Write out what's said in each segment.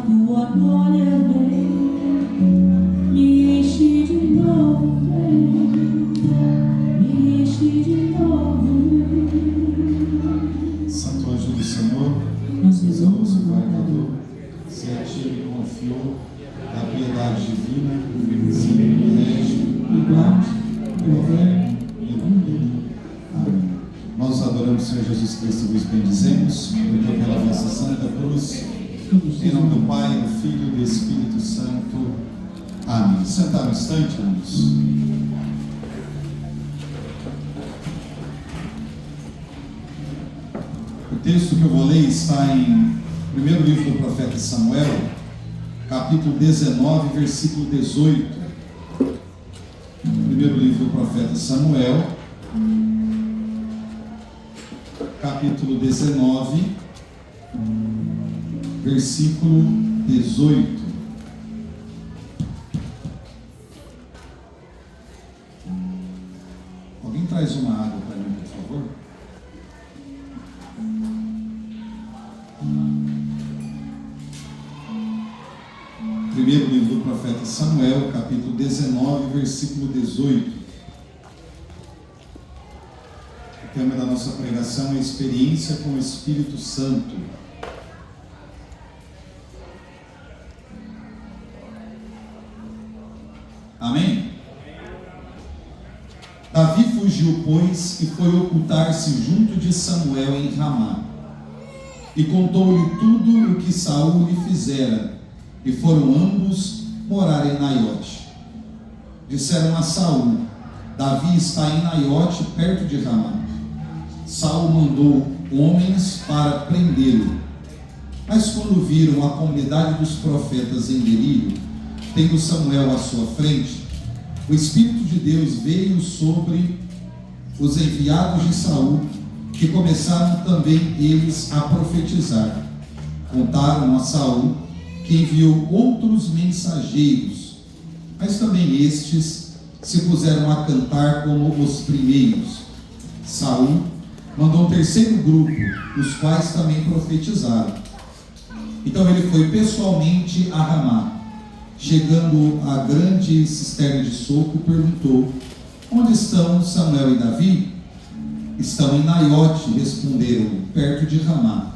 tua glória vem, me enche de novo, vem, me enche de novo. Santo anjo do Senhor, Nós rezamos o guardador, se a ti ele confiou a piedade divina, se privilégio, e guarde, governo e domínio. Amém. Nós adoramos o Senhor Jesus Cristo e vos bendizemos, porque pela vossa santa cruz, em nome do Pai, do Filho e do Espírito Santo. Amém. Sentar um instante, irmãos. O texto que eu vou ler está em primeiro livro do profeta Samuel, capítulo 19, versículo 18. Primeiro livro do profeta Samuel, capítulo 19, versículo 18. Alguém traz uma água para mim, por favor? Primeiro livro do profeta Samuel, capítulo 19, versículo 18. O tema da nossa pregação é experiência com o Espírito Santo. Amém? Davi fugiu, pois, e foi ocultar-se junto de Samuel em Ramá. E contou-lhe tudo o que Saul lhe fizera, e foram ambos morar em Naiote. Disseram a Saul: Davi está em Naiote, perto de Ramá. Saul mandou homens para prendê-lo. Mas quando viram a comunidade dos profetas em delírio, tendo Samuel à sua frente, o Espírito de Deus veio sobre os enviados de Saul, que começaram também eles a profetizar. Contaram a Saul que enviou outros mensageiros, mas também estes se puseram a cantar como os primeiros. Saul mandou um terceiro grupo, os quais também profetizaram. Então ele foi pessoalmente a Ramá. Chegando à grande cisterna de soco, perguntou: onde estão Samuel e Davi? Estão em Naiote, responderam, perto de Ramá.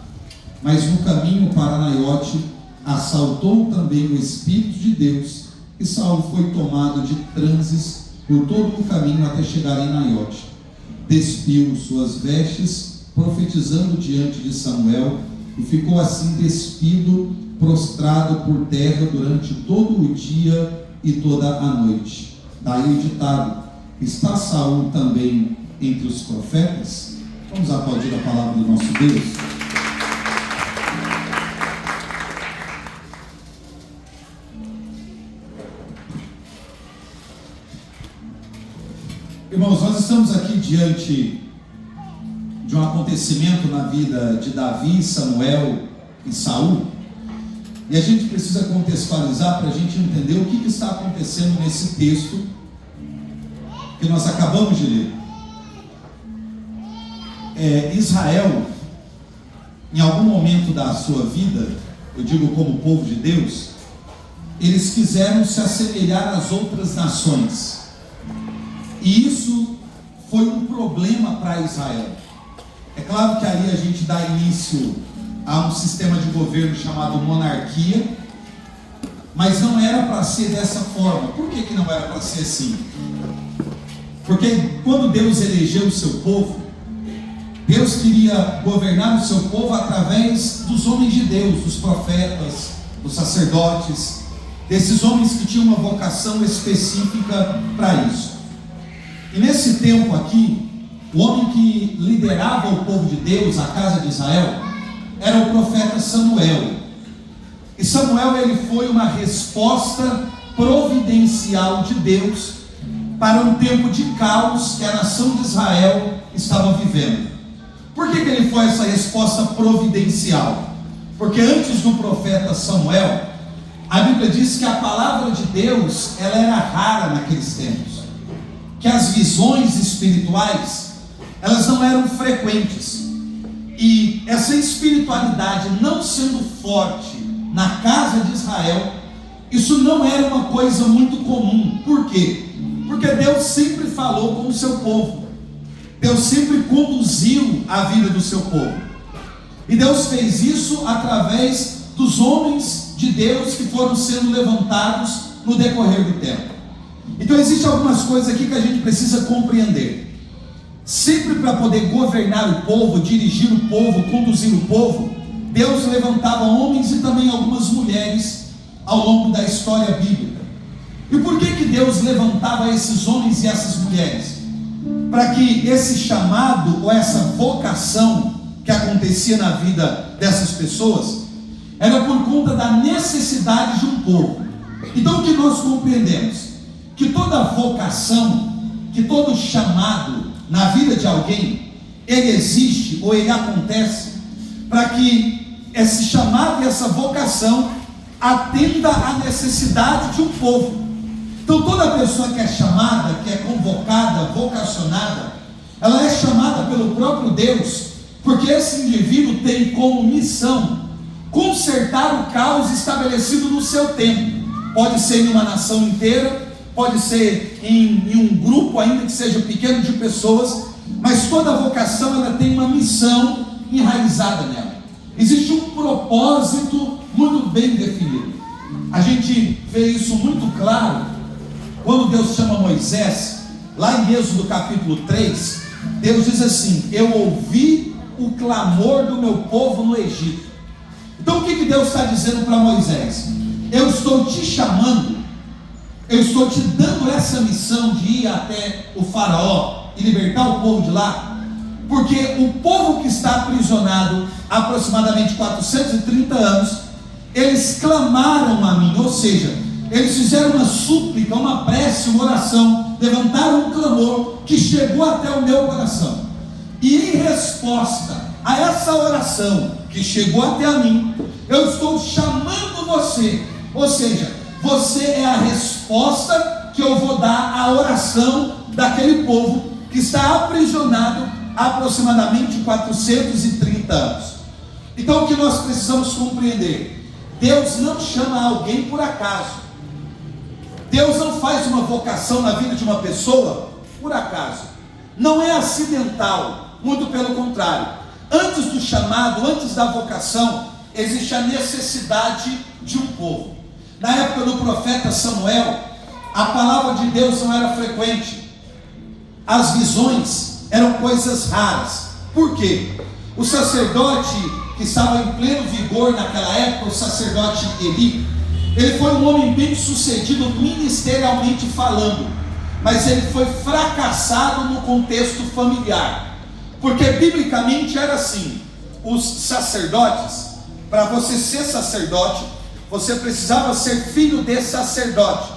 Mas no caminho para Naiote assaltou também o Espírito de Deus, e Saul foi tomado de transes por todo o caminho até chegar em Naiote. Despiu suas vestes, profetizando diante de Samuel, e ficou assim despido, prostrado por terra durante todo o dia e toda a noite. Daí o ditado: está Saul também entre os profetas? Vamos aplaudir a palavra do nosso Deus. Irmãos, nós estamos aqui diante de um acontecimento na vida de Davi, Samuel e Saul, e a gente precisa contextualizar para a gente entender o que está acontecendo nesse texto que nós acabamos de ler. Israel, em algum momento da sua vida, eu digo como povo de Deus, eles quiseram se assemelhar às outras nações. E isso foi um problema para Israel. É claro que ali a gente dá início a um sistema de governo chamado monarquia, mas não era para ser dessa forma. Por que não era para ser assim? Porque quando Deus elegeu o seu povo, Deus queria governar o seu povo através dos homens de Deus, dos profetas, dos sacerdotes, desses homens que tinham uma vocação específica para isso. E nesse tempo aqui, o homem que liderava o povo de Deus, a casa de Israel, era o profeta Samuel. E Samuel, ele foi uma resposta providencial de Deus para um tempo de caos que a nação de Israel estava vivendo. Por que ele foi essa resposta providencial? Porque antes do profeta Samuel, a Bíblia diz que a palavra de Deus, ela era rara naqueles tempos, que as visões espirituais, elas não eram frequentes, e essa espiritualidade não sendo forte na casa casa de Israel, isso não era uma coisa muito comum. Por quê? Porque Deus sempre falou com o seu povo. Deus sempre conduziu a vida do seu povo. E Deus fez isso através dos homens de Deus que foram sendo levantados no decorrer do tempo. Então existem algumas coisas aqui que a gente precisa compreender. Sempre para poder governar o povo, dirigir o povo, conduzir o povo, Deus levantava homens e também algumas mulheres ao longo da história bíblica. E por que Deus levantava esses homens e essas mulheres? Para que esse chamado ou essa vocação que acontecia na vida dessas pessoas era por conta da necessidade de um povo. Então o que nós compreendemos? Que toda vocação, que todo chamado na vida de alguém, ele existe ou ele acontece para que esse chamado e essa vocação atenda à necessidade de um povo. Então toda pessoa que é chamada, que é convocada, vocacionada, ela é chamada pelo próprio Deus, porque esse indivíduo tem como missão consertar o caos estabelecido no seu tempo. Pode ser em uma nação inteira, pode ser em um grupo, ainda que seja pequeno, de pessoas, mas toda vocação ela tem uma missão enraizada nela. Existe um propósito muito bem definido. A gente vê isso muito claro quando Deus chama Moisés, lá em Êxodo capítulo 3, Deus diz assim: eu ouvi o clamor do meu povo no Egito. Então o que Deus está dizendo para Moisés? Eu estou te chamando, eu estou te dando essa missão de ir até o faraó e libertar o povo de lá, porque o povo que está aprisionado há aproximadamente 430 anos, eles clamaram a mim, ou seja, eles fizeram uma súplica, uma prece, uma oração, levantaram um clamor que chegou até o meu coração, e em resposta a essa oração que chegou até a mim, eu estou chamando você, ou seja, você é a resposta que eu vou dar à oração daquele povo que está aprisionado há aproximadamente 430 anos. Então o que nós precisamos compreender? Deus não chama alguém por acaso. Deus não faz uma vocação na vida de uma pessoa por acaso. Não é acidental, muito pelo contrário. Antes do chamado, antes da vocação, existe a necessidade de um povo. Na época do profeta Samuel, a palavra de Deus não era frequente. As visões eram coisas raras. Por quê? O sacerdote que estava em pleno vigor naquela época, o sacerdote Eli, ele foi um homem bem sucedido ministerialmente falando, mas ele foi fracassado no contexto familiar, porque biblicamente era assim: os sacerdotes, para você ser sacerdote, você precisava ser filho de sacerdote,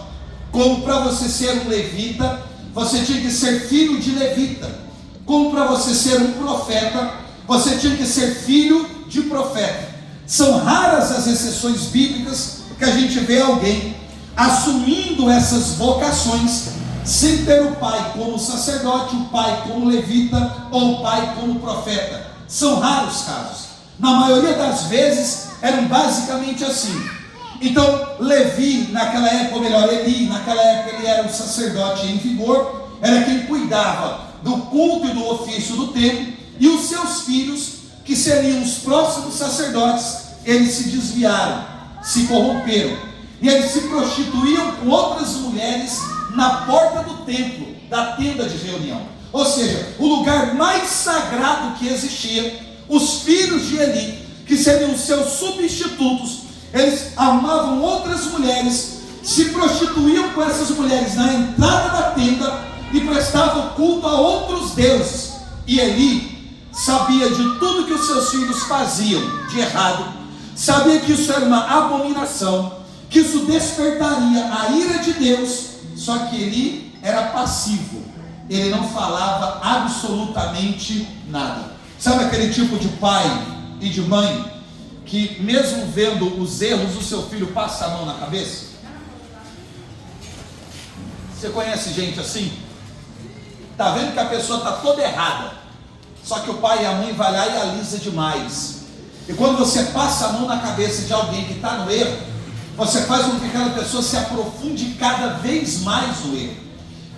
como para você ser um levita, você tinha que ser filho de levita, como para você ser um profeta, você tinha que ser filho de profeta. São raras as exceções bíblicas que a gente vê alguém assumindo essas vocações sem ter o pai como sacerdote, o pai como levita ou o pai como profeta. São raros casos. Na maioria das vezes eram basicamente assim. Então Levi naquela época, ou melhor, Eli naquela época, ele era um sacerdote em vigor, era quem cuidava do culto e do ofício do templo, e os seus filhos, que seriam os próximos sacerdotes, eles se desviaram, se corromperam, e eles se prostituíam com outras mulheres na porta do templo, da tenda de reunião. Ou seja, o lugar mais sagrado que existia. Os filhos de Eli, que seriam os seus substitutos, eles armavam outras mulheres, se prostituíam com essas mulheres na entrada da tenda e prestavam culto a outros deuses. E Eli sabia de tudo que os seus filhos faziam de errado, sabia que isso era uma abominação, que isso despertaria a ira de Deus. Só que Eli era passivo, ele não falava absolutamente nada. Sabe aquele tipo de pai e de mãe que mesmo vendo os erros do seu filho passa a mão na cabeça? Você conhece gente assim? Está vendo que a pessoa está toda errada, só que o pai e a mãe vai lá e alisa demais. E quando você passa a mão na cabeça de alguém que está no erro, você faz com que aquela pessoa se aprofunde cada vez mais no erro.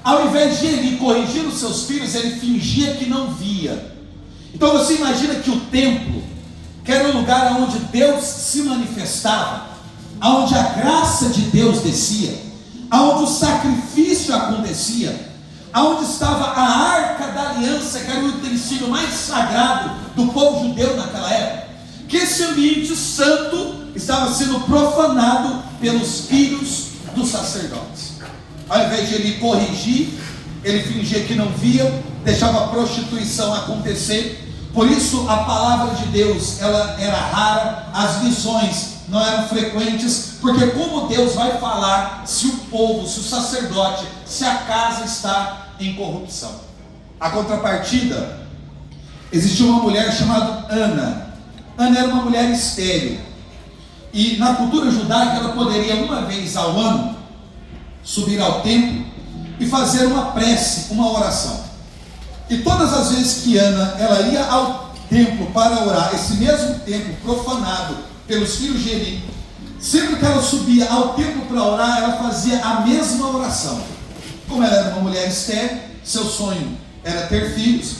Ao invés de ele corrigir os seus filhos, ele fingia que não via. Então você imagina que o templo, que era o lugar onde Deus se manifestava, onde a graça de Deus descia, onde o sacrifício acontecia, onde estava a arca da aliança, que era o utensílio mais sagrado do povo judeu naquela época, que esse ambiente santo estava sendo profanado pelos filhos dos sacerdotes. Ao invés de ele corrigir, ele fingia que não via, deixava a prostituição acontecer. Por isso a palavra de Deus, ela era rara, as lições não eram frequentes, porque como Deus vai falar se o povo, se o sacerdote, se a casa está em corrupção? A contrapartida, existia uma mulher chamada Ana. Ana era uma mulher estéril, e na cultura judaica ela poderia uma vez ao ano subir ao templo e fazer uma prece, uma oração. E todas as vezes que Ana ela ia ao templo para orar, esse mesmo templo profanado pelos filhos de Eli, sempre que ela subia ao templo para orar, ela fazia a mesma oração. Como ela era uma mulher estéril, seu sonho era ter filhos,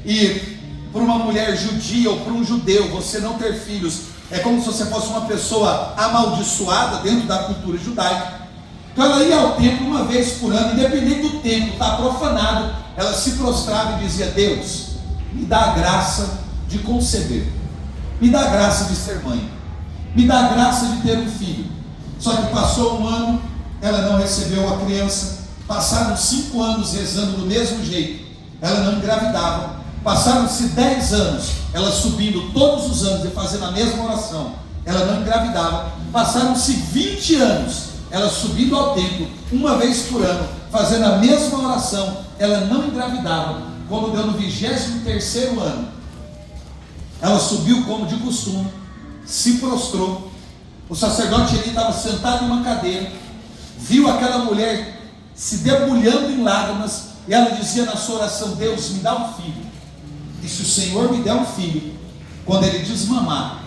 e para uma mulher judia ou para um judeu, você não ter filhos é como se você fosse uma pessoa amaldiçoada dentro da cultura judaica. Então ela ia ao templo uma vez por ano, independente do templo estar profanado, ela se prostrava e dizia: Deus, me dá a graça de conceber, me dá a graça de ser mãe, me dá a graça de ter um filho. Só que passou um ano, ela não recebeu a criança. Passaram 5 anos rezando do mesmo jeito, ela não engravidava. Passaram-se 10 anos, ela subindo todos os anos e fazendo a mesma oração, ela não engravidava. Passaram-se 20 anos, ela subindo ao templo uma vez por ano, fazendo a mesma oração, ela não engravidava. Quando deu no 23º ano, ela subiu como de costume, se prostrou. O sacerdote ali estava sentado em uma cadeira, viu aquela mulher se debulhando em lágrimas, e ela dizia na sua oração: Deus, me dá um filho, e se o Senhor me der um filho, quando ele desmamar,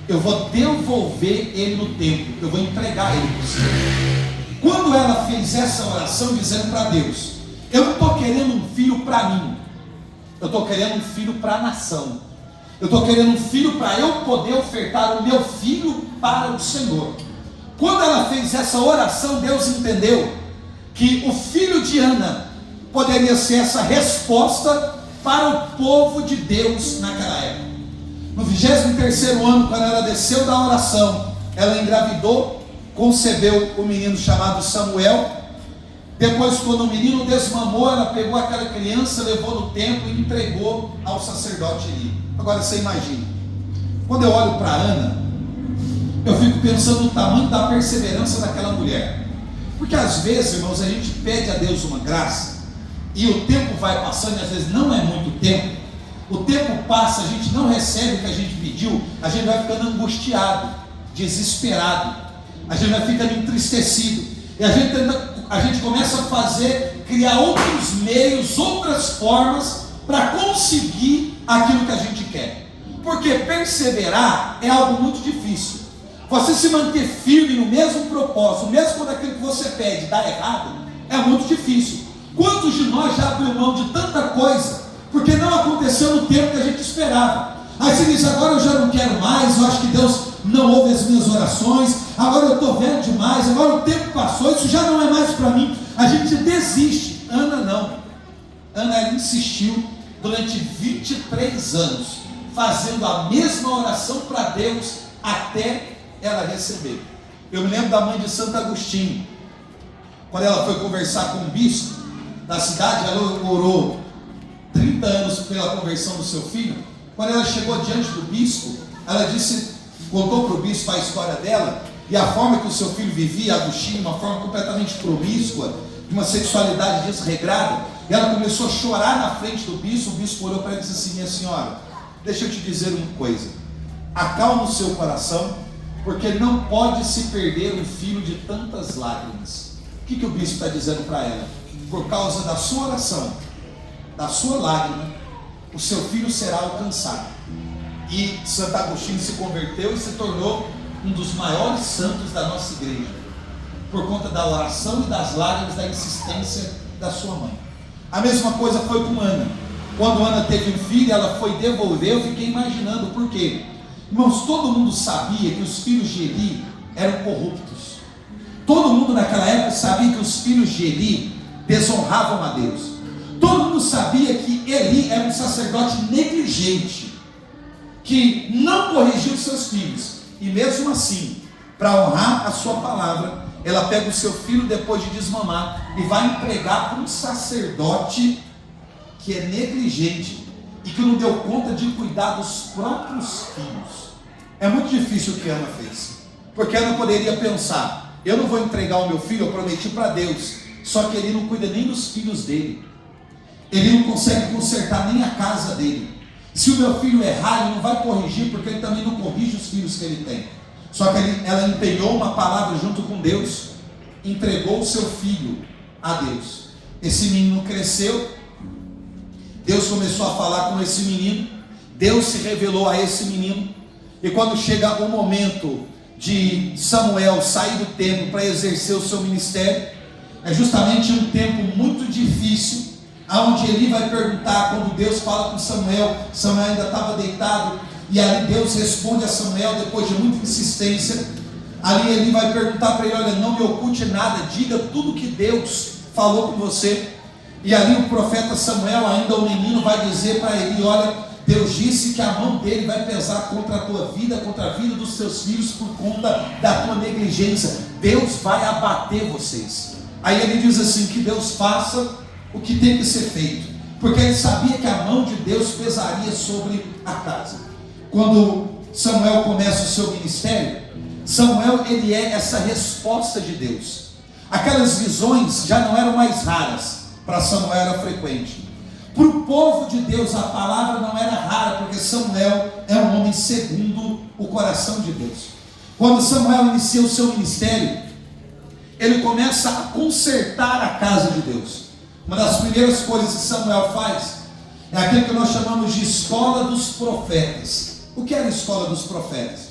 eu vou devolver ele no templo, eu vou entregar ele para o Senhor. Quando ela fez essa oração dizendo para Deus: eu não estou querendo um filho para mim, eu estou querendo um filho para a nação, eu estou querendo um filho para eu poder ofertar o meu filho para o Senhor. Quando ela fez essa oração, Deus entendeu que o filho de Ana poderia ser essa resposta para o povo de Deus naquela época. No 23º ano, quando ela desceu da oração, ela engravidou, concebeu o menino chamado Samuel. Depois, quando o menino desmamou, ela pegou aquela criança, levou no templo e entregou ao sacerdote Eli. Agora você imagina, quando eu olho para Ana, eu fico pensando no tamanho da perseverança daquela mulher. Porque às vezes, irmãos, a gente pede a Deus uma graça, e o tempo vai passando, e às vezes não é muito tempo. O tempo passa, a gente não recebe o que a gente pediu, a gente vai ficando angustiado, desesperado, a gente vai ficando entristecido, e a gente começa a criar outros meios, outras formas para conseguir aquilo que a gente quer. Porque perseverar é algo muito difícil. Você se manter firme no mesmo propósito, mesmo quando aquilo que você pede dá errado, é muito difícil. Quantos de nós já abriu mão de tanta coisa porque não aconteceu no tempo que a gente esperava? Aí você diz: agora eu já não quero mais, eu acho que Deus não ouve as minhas orações, agora eu estou velho demais, agora o tempo passou, isso já não é mais para mim. A gente desiste. Ana não. Ana, ela insistiu durante 23 anos, fazendo a mesma oração para Deus até ela receber. Eu me lembro da mãe de Santo Agostinho, quando ela foi conversar com um bispo da cidade, ela orou 30 anos pela conversão do seu filho. Quando ela chegou diante do bispo, ela contou para o bispo a história dela e a forma que o seu filho vivia, Agostinho, uma forma completamente promíscua, de uma sexualidade desregrada. E ela começou a chorar na frente do bispo. O bispo olhou para ela e disse assim: minha senhora, deixa eu te dizer uma coisa, acalma o seu coração, porque não pode se perder um filho de tantas lágrimas. O que o bispo está dizendo para ela? Por causa da sua oração, da sua lágrima, o seu filho será alcançado. E Santo Agostinho se converteu e se tornou um dos maiores santos da nossa igreja. por conta da oração e das lágrimas, da insistência da sua mãe. A mesma coisa foi com Ana. Quando Ana teve um filho, ela foi devolver. Eu fiquei imaginando por quê. Irmãos, todo mundo sabia que os filhos de Eli eram corruptos. Todo mundo naquela época sabia que os filhos de Eli desonravam a Deus. Todo mundo sabia que Eli era um sacerdote negligente, que não corrigia os seus filhos. E mesmo assim, para honrar a sua palavra, ela pega o seu filho depois de desmamar e vai entregar para um sacerdote que é negligente e que não deu conta de cuidar dos próprios filhos. É muito difícil o que Ana fez, porque Ana poderia pensar: eu não vou entregar o meu filho, eu prometi para Deus. Só que ele não cuida nem dos filhos dele, ele não consegue consertar nem a casa dele. Se o meu filho errar, ele não vai corrigir, porque ele também não corrige os filhos que ele tem. Só que ela empenhou uma palavra junto com Deus, entregou o seu filho a Deus. Esse menino cresceu, Deus começou a falar com esse menino, Deus se revelou a esse menino, e quando chega o momento de Samuel sair do templo para exercer o seu ministério, é justamente um tempo muito difícil, aonde Eli vai perguntar, quando Deus fala com Samuel, Samuel ainda estava deitado, e ali Deus responde a Samuel, depois de muita insistência. Ali Eli vai perguntar para ele: olha, não me oculte nada, diga tudo que Deus falou com você. E ali o profeta Samuel, ainda o menino, vai dizer para Eli: olha, Deus disse que a mão dele vai pesar contra a tua vida, contra a vida dos teus filhos, por conta da tua negligência. Deus vai abater vocês. Aí ele diz assim: que Deus faça o que tem que ser feito, porque ele sabia que a mão de Deus pesaria sobre a casa. Quando Samuel começa o seu ministério, Samuel, ele é essa resposta de Deus. Aquelas visões já não eram mais raras, para Samuel era frequente. Para o povo de Deus a palavra não era rara, porque Samuel é um homem segundo o coração de Deus. Quando Samuel inicia o seu ministério, ele começa a consertar a casa de Deus. Uma das primeiras coisas que Samuel faz é aquilo que nós chamamos de escola dos profetas. O que era a escola dos profetas?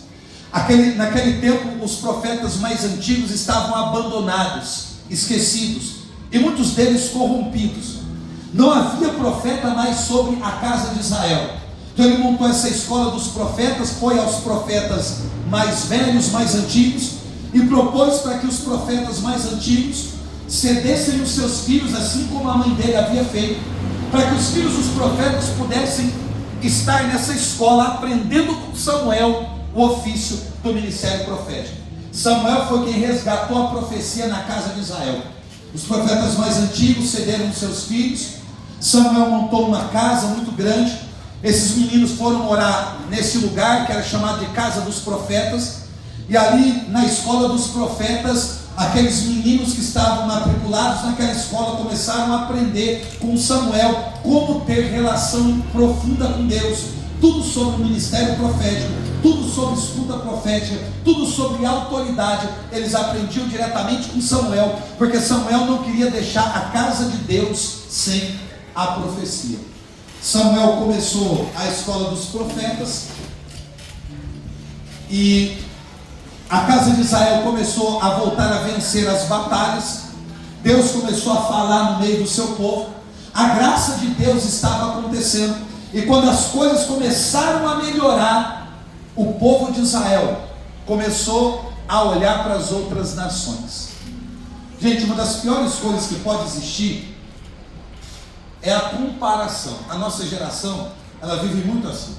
Naquele tempo, os profetas mais antigos estavam abandonados, esquecidos, e muitos deles corrompidos. Não havia profeta mais sobre a casa de Israel. Então ele montou essa escola dos profetas, foi aos profetas mais velhos, mais antigos, e propôs para que os profetas mais antigos cedessem os seus filhos, assim como a mãe dele havia feito, para que os filhos dos profetas pudessem estar nessa escola, aprendendo com Samuel o ofício do ministério profético. Samuel foi quem resgatou a profecia na casa de Israel. Os profetas mais antigos cederam os seus filhos. Samuel montou uma casa muito grande. Esses meninos foram morar nesse lugar que era chamado de casa dos profetas, e ali na escola dos profetas, aqueles meninos que estavam matriculados naquela escola começaram a aprender com Samuel como ter relação profunda com Deus, tudo sobre o ministério profético, tudo sobre escuta profética, tudo sobre autoridade. Eles aprendiam diretamente com Samuel, porque Samuel não queria deixar a casa de Deus sem a profecia. Samuel começou a escola dos profetas, e a casa de Israel começou a voltar a vencer as batalhas. Deus começou a falar no meio do seu povo. A graça de Deus estava acontecendo. E quando as coisas começaram a melhorar, o povo de Israel começou a olhar para as outras nações. Gente, uma das piores coisas que pode existir é a comparação. A nossa geração, ela vive muito assim.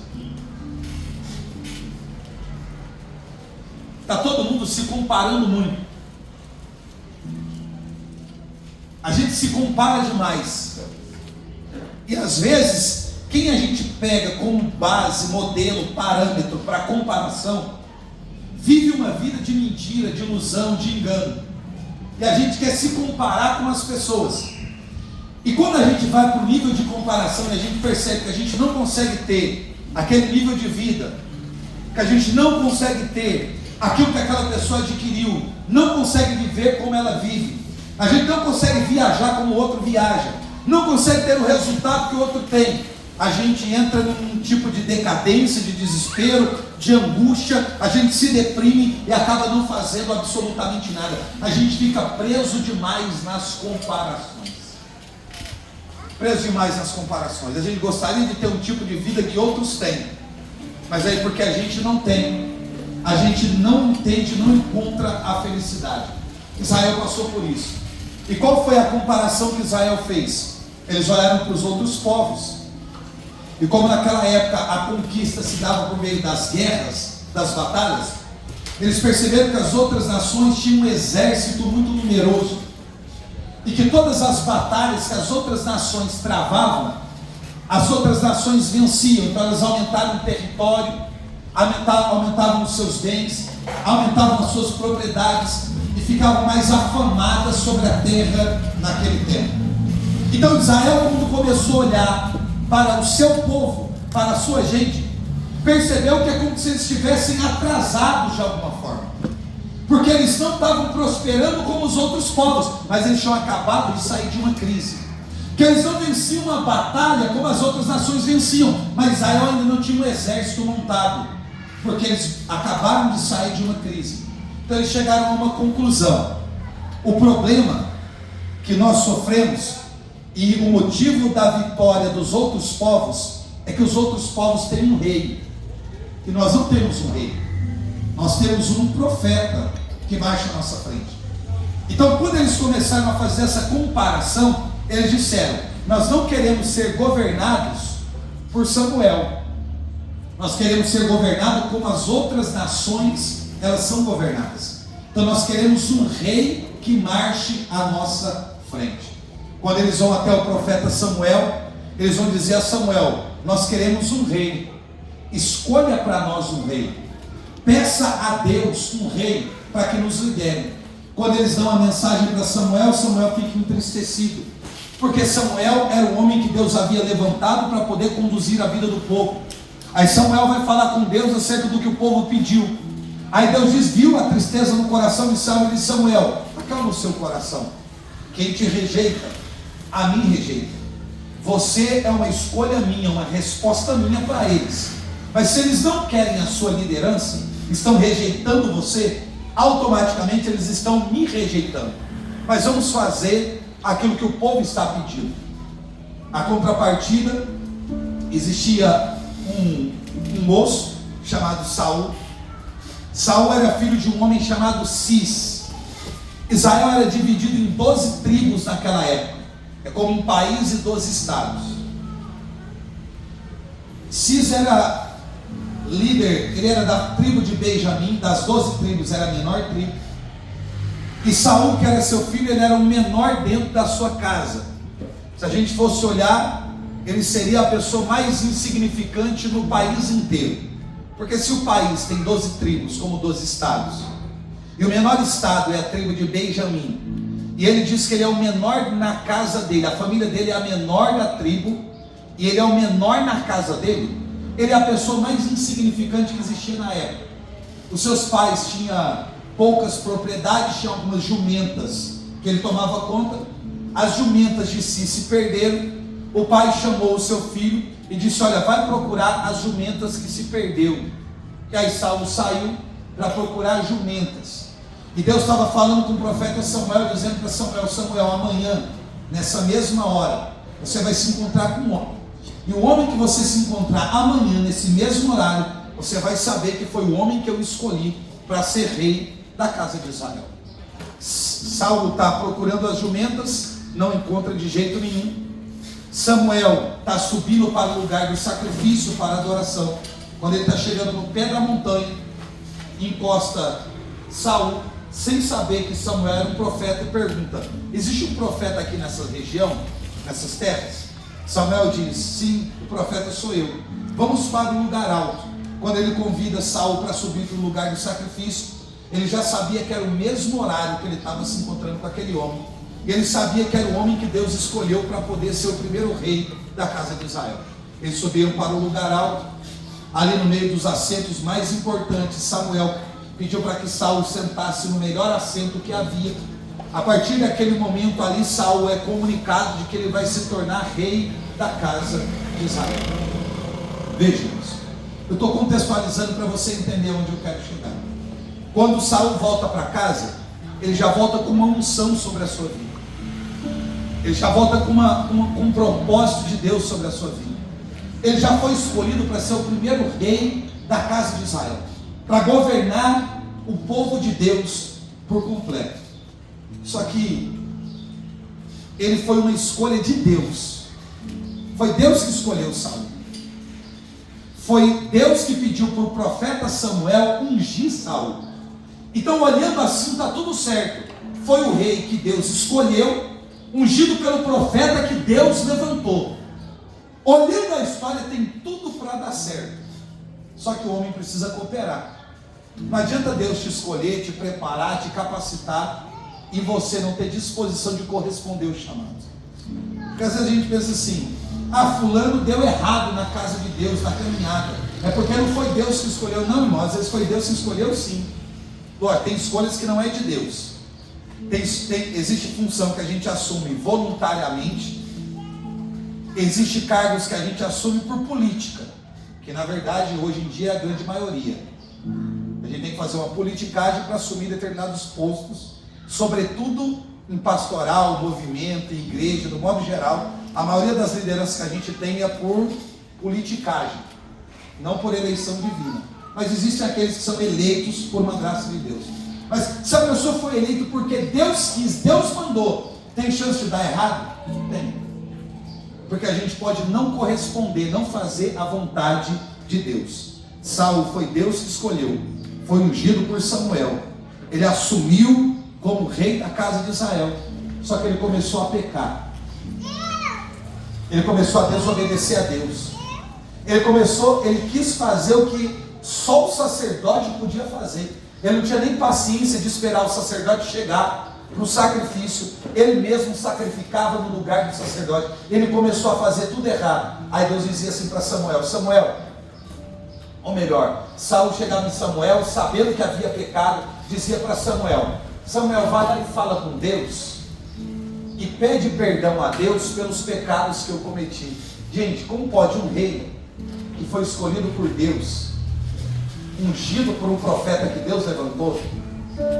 Está todo mundo se comparando muito. A gente se compara demais. E às vezes, quem a gente pega como base, modelo, parâmetro para comparação, vive uma vida de mentira, de ilusão, de engano. E a gente quer se comparar com as pessoas. E quando a gente vai para o nível de comparação, a gente percebe que a gente não consegue ter aquele nível de vida, que a gente não consegue ter aquilo que aquela pessoa adquiriu, não consegue viver como ela vive, a gente não consegue viajar como o outro viaja, não consegue ter o resultado que o outro tem. a gente entra num tipo de decadência, de desespero, de angústia, a gente se deprime e acaba não fazendo absolutamente nada. A gente fica preso demais nas comparações. Preso demais nas comparações. A gente gostaria de ter um tipo de vida que outros têm, mas aí porque a gente não tem, a gente não entende, não encontra a felicidade. Israel passou por isso. E qual foi a comparação que Israel fez? Eles olharam para os outros povos. E como naquela época a conquista se dava por meio das guerras, das batalhas, eles perceberam que as outras nações tinham um exército muito numeroso. E que todas as batalhas que as outras nações travavam, as outras nações venciam. Então elas aumentaram o território, aumentavam os seus bens, aumentavam as suas propriedades e ficavam mais afamadas sobre a terra naquele tempo. Então Israel, quando começou a olhar para o seu povo, para a sua gente, percebeu que é como se eles estivessem atrasados de alguma forma, porque eles não estavam prosperando como os outros povos, mas eles tinham acabado de sair de uma crise, que eles não venciam uma batalha como as outras nações venciam, mas Israel ainda não tinha um exército montado, porque eles acabaram de sair de uma crise. Então eles chegaram a uma conclusão: o problema que nós sofremos e o motivo da vitória dos outros povos é que os outros povos têm um rei, e nós não temos um rei, nós temos um profeta que marcha à nossa frente. Então quando eles começaram a fazer essa comparação, eles disseram: nós não queremos ser governados por Samuel, nós queremos ser governados como as outras nações elas são governadas. Então nós queremos um rei que marche à nossa frente. Quando eles vão até o profeta Samuel, eles vão dizer a Samuel: nós queremos um rei, escolha para nós um rei, peça a Deus um rei para que nos lidere. Quando eles dão a mensagem para Samuel, Samuel fica entristecido, porque Samuel era o homem que Deus havia levantado para poder conduzir a vida do povo. Aí Samuel vai falar com Deus acerca do que o povo pediu. Aí Deus viu a tristeza no coração de Samuel e disse: Samuel, acalma o seu coração, quem te rejeita, a mim rejeita. Você é uma escolha minha, uma resposta minha para eles. Mas se eles não querem a sua liderança, estão rejeitando você, automaticamente eles estão me rejeitando. Mas vamos fazer aquilo que o povo está pedindo. A contrapartida, existia um moço chamado Saul. Saul era filho de um homem chamado Cis. Israel era dividido em 12 tribos naquela época. É como um país e 12 estados. Cis era líder, ele era da tribo de Benjamim, das 12 tribos, era a menor tribo. E Saul, que era seu filho, ele era o menor dentro da sua casa. Se a gente fosse olhar, ele seria a pessoa mais insignificante no país inteiro. Porque se o país tem 12 tribos, como 12 estados, e o menor estado é a tribo de Benjamim, e ele diz que ele é o menor na casa dele, a família dele é a menor da tribo, e ele é o menor na casa dele, ele é a pessoa mais insignificante que existia na época. Os seus pais tinham poucas propriedades, tinham algumas jumentas que ele tomava conta. As jumentas de si se perderam. O pai chamou o seu filho e disse: olha, vai procurar as jumentas que se perdeu. E aí Saul saiu para procurar as jumentas. E Deus estava falando com o profeta Samuel, dizendo para Samuel: Samuel, amanhã, nessa mesma hora, você vai se encontrar com um homem. E o homem que você se encontrar amanhã, nesse mesmo horário, você vai saber que foi o homem que eu escolhi para ser rei da casa de Israel. Saul está procurando as jumentas, não encontra de jeito nenhum. Samuel está subindo para o lugar do sacrifício, para a adoração. Quando ele está chegando no pé da montanha, encosta Saul, sem saber que Samuel era um profeta, e pergunta: existe um profeta aqui nessa região, nessas terras? Samuel diz: sim, o profeta sou eu. Vamos para um lugar alto. Quando ele convida Saul para subir para o lugar do sacrifício, ele já sabia que era o mesmo horário que ele estava se encontrando com aquele homem. E ele sabia que era o homem que Deus escolheu para poder ser o primeiro rei da casa de Israel. Eles subiram para o lugar alto. Ali no meio dos assentos mais importantes, Samuel pediu para que Saul sentasse no melhor assento que havia. A partir daquele momento ali, Saul é comunicado de que ele vai se tornar rei da casa de Israel. Vejamos, eu estou contextualizando para você entender onde eu quero chegar. Quando Saul volta para casa, ele já volta com uma unção sobre a sua vida. Ele já volta com um propósito de Deus sobre a sua vida. Ele já foi escolhido para ser o primeiro rei da casa de Israel, para governar o povo de Deus por completo. Só que ele foi uma escolha de Deus. Foi Deus que escolheu Saul. Foi Deus que pediu para o profeta Samuel ungir Saul. Então, olhando assim, está tudo certo. Foi o rei que Deus escolheu, ungido pelo profeta que Deus levantou. Olhando a história, tem tudo para dar certo. Só que o homem precisa cooperar. Não adianta Deus te escolher, te preparar, te capacitar e você não ter disposição de corresponder ao chamado. Porque às vezes a gente pensa assim: fulano deu errado na casa de Deus, na caminhada. É porque não foi Deus que escolheu. Não, irmão, às vezes foi Deus que escolheu, sim. Tem escolhas que não é de Deus. Existe função que a gente assume voluntariamente. Existe cargos que a gente assume por política, que na verdade hoje em dia é a grande maioria. A gente tem que fazer uma politicagem para assumir determinados postos, sobretudo em pastoral, movimento, igreja, no modo geral. A maioria das lideranças que a gente tem é por politicagem, não por eleição divina. Mas existem aqueles que são eleitos por uma graça de Deus. Mas se a pessoa foi eleita porque Deus quis, Deus mandou, tem chance de dar errado? Tem. Porque a gente pode não corresponder, não fazer a vontade de Deus. Saul foi Deus que escolheu, foi ungido por Samuel. Ele assumiu como rei da casa de Israel. Só que ele começou a pecar. Ele começou a desobedecer a Deus. Ele quis fazer o que só o sacerdote podia fazer. Ele não tinha nem paciência de esperar o sacerdote chegar para o sacrifício. Ele mesmo sacrificava no lugar do sacerdote. Ele começou a fazer tudo errado. Aí Deus dizia assim para Samuel: Samuel, ou melhor, Saul chegava em Samuel, sabendo que havia pecado, dizia para Samuel: Samuel, vai lá e fala com Deus e pede perdão a Deus pelos pecados que eu cometi. Gente, como pode um rei que foi escolhido por Deus, ungido por um profeta que Deus levantou,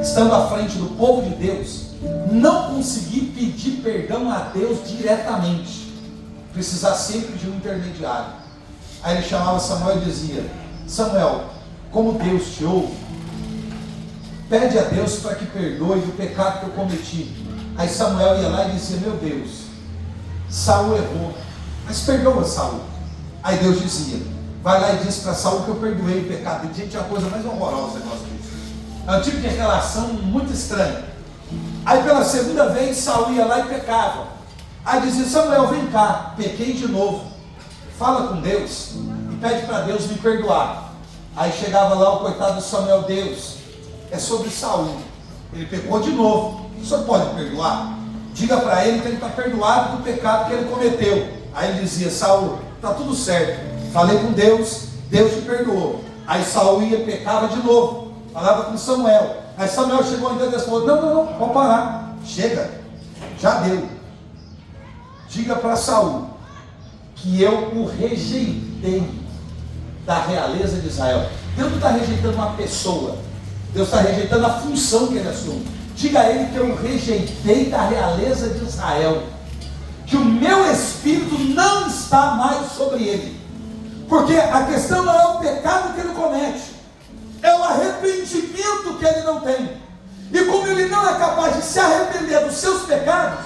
estando à frente do povo de Deus, não conseguir pedir perdão a Deus diretamente? Precisar sempre de um intermediário. Aí ele chamava Samuel e dizia: Samuel, como Deus te ouve, pede a Deus para que perdoe o pecado que eu cometi. Aí Samuel ia lá e dizia: meu Deus, Saul errou, mas perdoa Saul. Aí Deus dizia: vai lá e diz para Saul que eu perdoei o pecado. Gente, é uma coisa mais horrorosa o negócio disso. É um tipo de relação muito estranha. Aí pela segunda vez Saul ia lá e pecava. Aí dizia: Samuel, vem cá, pequei de novo, fala com Deus e pede para Deus me perdoar. Aí chegava lá o coitado de Samuel: Deus, é sobre Saul, ele pecou de novo, o senhor pode perdoar? Diga para ele que ele está perdoado do pecado que ele cometeu. Aí ele dizia: Saul, está tudo certo, falei com Deus, Deus te perdoou. Aí Saul ia e pecava de novo, falava com Samuel. Aí Samuel chegou em Deus e falou: não, pode parar, chega, já deu. Diga para Saul que eu o rejeitei da realeza de Israel. Deus não está rejeitando uma pessoa, Deus está rejeitando a função que ele assume. Diga a ele que eu o rejeitei da realeza de Israel, que o meu espírito não está mais sobre ele. Porque a questão não é o pecado que ele comete, é o arrependimento que ele não tem. E como ele não é capaz de se arrepender dos seus pecados,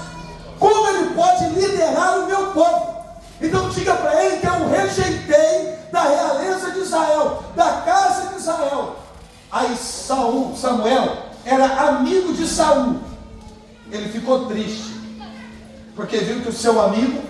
como ele pode liderar o meu povo? Então diga para ele que eu o rejeitei da realeza de Israel, da casa de Israel. Aí Samuel era amigo de Saul. Ele ficou triste, porque viu que o seu amigo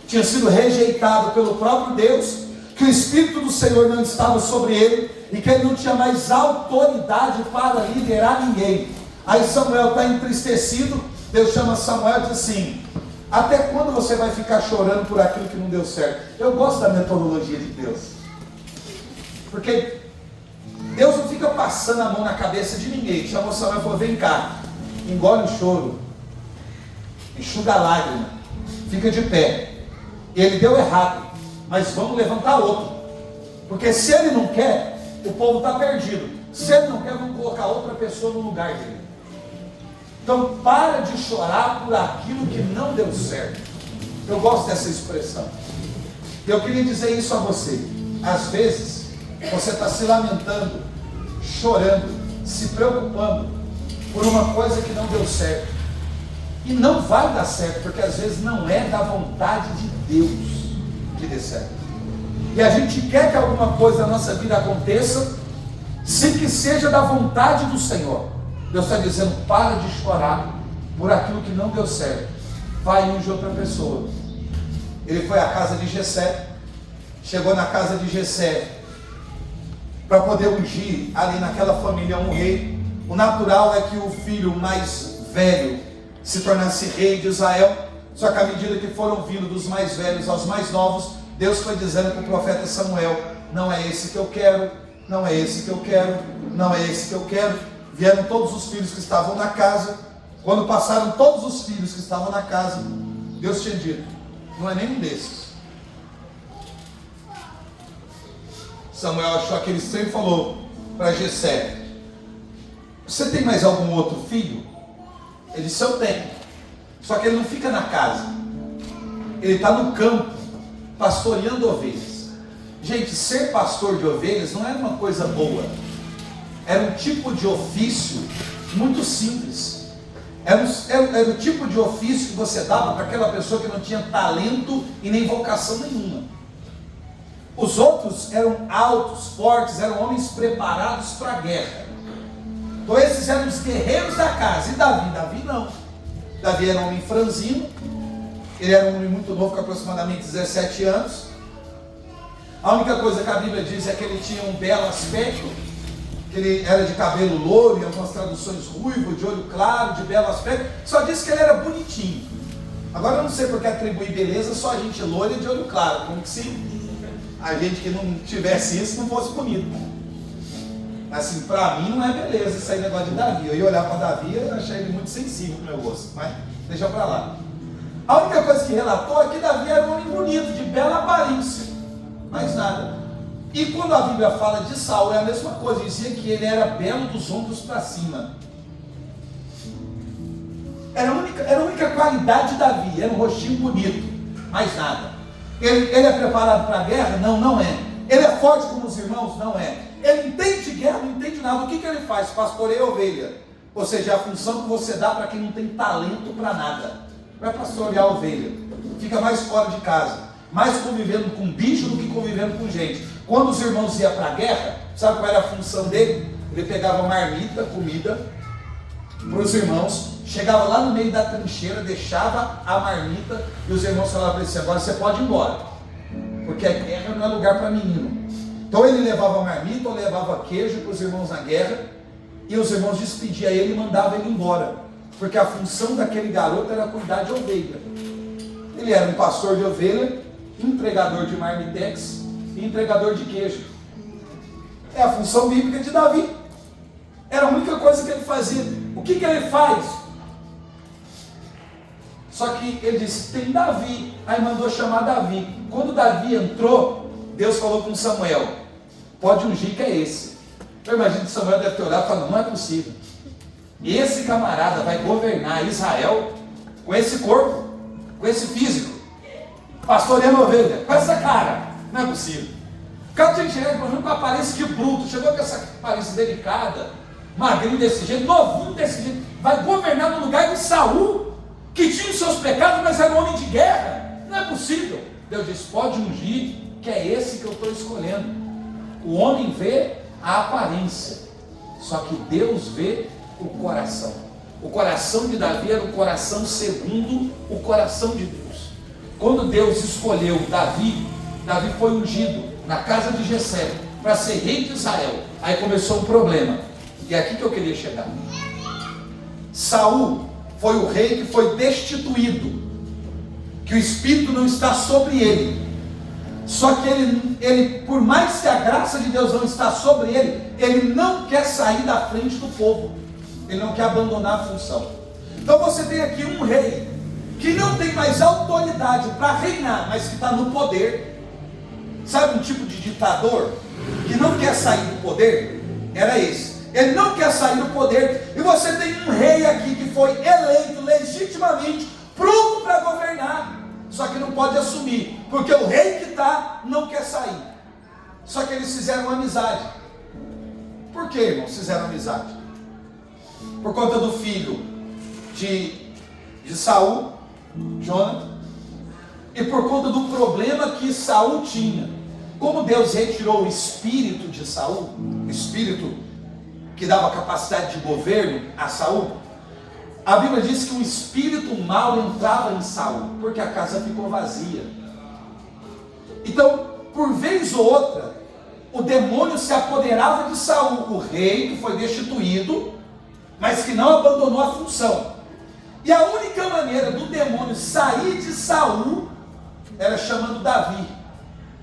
tinha sido rejeitado pelo próprio Deus, que o Espírito do Senhor não estava sobre ele, e que ele não tinha mais autoridade para liderar ninguém. Aí Samuel está entristecido. Deus chama Samuel e diz assim: até quando você vai ficar chorando por aquilo que não deu certo? Eu gosto da metodologia de Deus, porque Deus não fica passando a mão na cabeça de ninguém. Chamou Samuel e falou: vem cá, engole o choro, enxuga a lágrima, fica de pé. E ele deu errado. mas vamos levantar outro. Porque se ele não quer, o povo está perdido. Se ele não quer, vamos colocar outra pessoa no lugar dele. Então para de chorar por aquilo que não deu certo. Eu gosto dessa expressão. Eu queria dizer isso a você. Às vezes você está se lamentando, chorando, se preocupando por uma coisa que não deu certo. E não vai dar certo, porque às vezes não é da vontade de Deus que dê certo. E a gente quer que alguma coisa na nossa vida aconteça, sem que seja da vontade do Senhor. Deus está dizendo, para de chorar por aquilo que não deu certo. Vai ungir outra pessoa. Ele foi à casa de Jessé, chegou na casa de Jessé, para poder ungir ali naquela família um rei. O natural é que o filho mais velho se tornasse rei de Israel, só que à medida que foram vindo dos mais velhos aos mais novos, Deus foi dizendo para o profeta Samuel, não é esse que eu quero, não é esse que eu quero, não é esse que eu quero. Vieram todos os filhos que estavam na casa. Quando passaram todos os filhos que estavam na casa, Deus tinha dito, não é nenhum desses. Samuel achou aquele estranho e falou para Jessé, você tem mais algum outro filho? Ele disse, eu tenho. Só que ele não fica na casa. Ele está no campo, pastoreando ovelhas. Gente, ser pastor de ovelhas não era uma coisa boa. Era um tipo de ofício muito simples. Era o tipo de ofício que você dava para aquela pessoa que não tinha talento e nem vocação nenhuma. Os outros eram altos, fortes, eram homens preparados para a guerra. Então esses eram os guerreiros da casa. E Davi? Davi não. Davi era um homem franzino. Ele era um homem muito novo, com aproximadamente 17 anos. A única coisa que a Bíblia diz é que ele tinha um belo aspecto, que ele era de cabelo louro, em algumas traduções ruivo, de olho claro, de belo aspecto. Só diz que ele era bonitinho. Agora eu não sei porque atribuir beleza só a gente loira e de olho claro, como que se a gente que não tivesse isso não fosse bonito. Assim, para mim não é beleza isso aí, negócio de Davi. Eu ia olhar para Davi e achar ele muito sensível para o meu gosto, mas deixa para lá. A única coisa que relatou é que Davi era um homem bonito, de bela aparência, mais nada. E quando a Bíblia fala de Saul é a mesma coisa, dizia que ele era belo dos ombros para cima. Era a única qualidade de Davi, era um rostinho bonito, mais nada. Ele é preparado para a guerra? Não, não é. Ele é forte como os irmãos? Não é. Ele entende guerra, não entende nada. O que ele faz? Pastoreia ovelha. Ou seja, a função que você dá para quem não tem talento para nada. Vai pastorear ovelha. Fica mais fora de casa. Mais convivendo com bicho do que convivendo com gente. Quando os irmãos iam para a guerra, sabe qual era a função dele? Ele pegava marmita, comida, para os irmãos, chegava lá no meio da trincheira, deixava a marmita, e os irmãos falavam para ele assim, agora você pode ir embora, porque a guerra não é lugar para menino. Então ele levava marmita ou levava queijo para os irmãos na guerra, e os irmãos despediam ele e mandavam ele embora, porque a função daquele garoto era cuidar de ovelha. Ele era um pastor de ovelha, entregador de marmitex e entregador de queijo. É a função bíblica de Davi. Era a única coisa que ele fazia. O que ele faz? Só que ele disse, tem Davi. Aí mandou chamar Davi. Quando Davi entrou, Deus falou com Samuel, pode ungir que é esse. Eu imagino que Samuel deve ter olhado e falado, não é possível. Esse camarada vai governar Israel com esse corpo, com esse físico, pastoreando ovelha, com essa cara. Não é possível. O cara tinha que chegar com a aparência de bruto, chegou com essa aparência delicada, magrinho desse jeito, novinho desse jeito, vai governar no lugar de Saul, que tinha os seus pecados, mas era um homem de guerra. Não é possível. Deus disse, pode ungir, que é esse que eu estou escolhendo. O homem vê a aparência, só que Deus vê o coração. O coração de Davi era o coração segundo o coração de Deus. Quando Deus escolheu Davi, Davi foi ungido na casa de Jessé para ser rei de Israel. Aí começou um problema, e é aqui que eu queria chegar. Saul foi o rei que foi destituído, que o Espírito não está sobre ele. Só que ele, por mais que a graça de Deus não está sobre ele não quer sair da frente do povo, ele não quer abandonar a função. Então você tem aqui um rei que não tem mais autoridade para reinar, mas que está no poder. Sabe um tipo de ditador que não quer sair do poder? Era esse. Ele não quer sair do poder. E você tem um rei aqui que foi eleito legitimamente, pronto para governar. Só que não pode assumir, porque o rei que está não quer sair. Só que eles fizeram uma amizade. Por que, irmãos, fizeram amizade? Por conta do filho de Saul, Jonathan, e por conta do problema que Saul tinha. Como Deus retirou o espírito de Saul, o espírito que dava capacidade de governo a Saul, a Bíblia diz que um espírito mau entrava em Saul, porque a casa ficou vazia. Então, por vez ou outra, o demônio se apoderava de Saul, o rei que foi destituído, mas que não abandonou a função. E a única maneira do demônio sair de Saul era chamando Davi.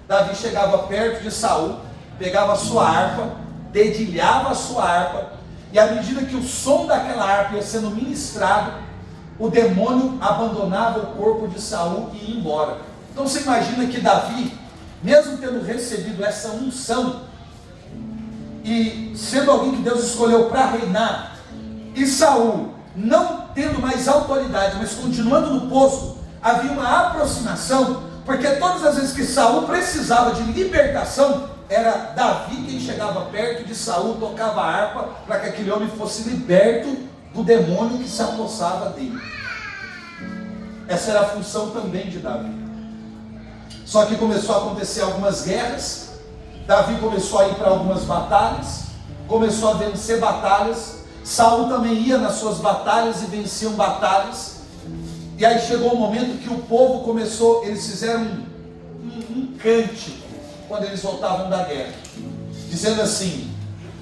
Davi chegava perto de Saul, pegava a sua harpa, dedilhava a sua harpa, e à medida que o som daquela harpa ia sendo ministrado, o demônio abandonava o corpo de Saul e ia embora. Então você imagina que Davi, mesmo tendo recebido essa unção, e sendo alguém que Deus escolheu para reinar, e Saul não tendo mais autoridade, mas continuando no posto, havia uma aproximação, porque todas as vezes que Saul precisava de libertação, era Davi quem chegava perto de Saul, tocava a harpa, para que aquele homem fosse liberto do demônio que se apossava dele. Essa era a função também de Davi. Só que começou a acontecer algumas guerras, Davi começou a ir para algumas batalhas, começou a vencer batalhas, Saul também ia nas suas batalhas e venciam batalhas. E aí chegou o momento que o povo começou, eles fizeram um cântico quando eles voltavam da guerra, dizendo assim: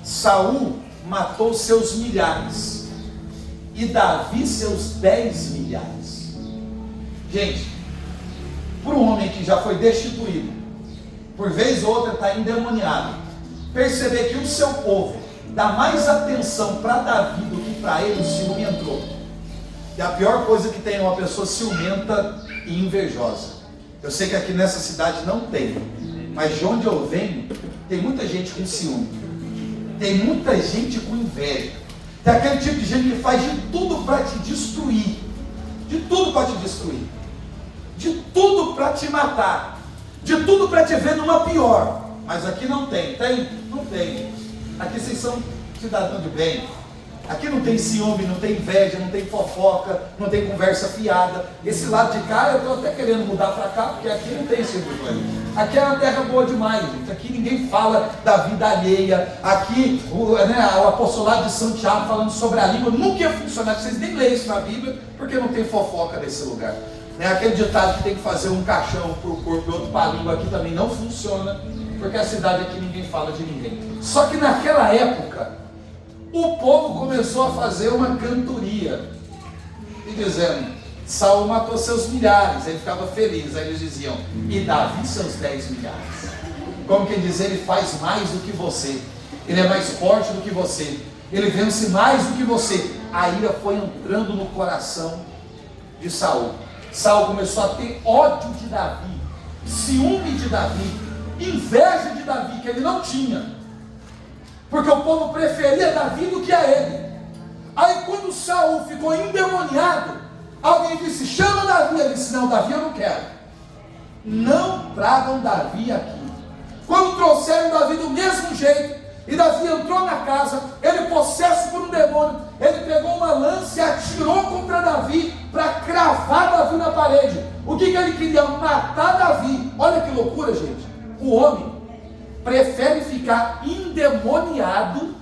Saul matou seus milhares e Davi seus 10 milhares. Gente, para um homem que já foi destituído, por vez ou outra está endemoniado, perceber que o seu povo dá mais atenção para Davi do que para ele, o ciúme entrou. E a pior coisa que tem é uma pessoa ciumenta e invejosa. Eu sei que aqui nessa cidade não tem, mas de onde eu venho, tem muita gente com ciúme, tem muita gente com inveja, tem aquele tipo de gente que faz de tudo para te destruir, de tudo para te destruir, de tudo para te matar, de tudo para te ver numa pior. Mas aqui não tem, não tem. Aqui vocês são cidadãos de bem. Aqui não tem ciúme, não tem inveja, não tem fofoca, não tem conversa fiada. Esse lado de cá eu estou até querendo mudar para cá, porque aqui não tem esse tipo de coisa. Aqui é uma terra boa demais, gente. Aqui ninguém fala da vida alheia. Aqui o apostolado de Santiago falando sobre a língua nunca ia funcionar. Vocês nem leem isso na Bíblia, porque não tem fofoca nesse lugar. Aquele ditado que tem que fazer um caixão para o corpo e outro para a língua, aqui também não funciona, porque a cidade aqui ninguém fala de ninguém. Só que naquela época, o povo começou a fazer uma cantoria, e dizendo: Saul matou seus milhares. Ele ficava feliz. Aí eles diziam: e Davi seus 10 milhares. Como quem diz, ele faz mais do que você, ele é mais forte do que você, ele vence mais do que você. A ira foi entrando no coração de Saul. Saul começou a ter ódio de Davi, ciúme de Davi, inveja de Davi, que ele não tinha, porque o povo preferia Davi do que a ele. Aí quando Saul ficou endemoniado, alguém disse: chama Davi. Ele disse: não, Davi eu não quero. Não tragam Davi aqui. Quando trouxeram Davi do mesmo jeito, e Davi entrou na casa, ele possesso por um demônio, ele pegou uma lança e atirou contra Davi, para cravar Davi na parede. O que ele queria? Matar Davi. Olha que loucura, gente. O homem prefere ficar endemoniado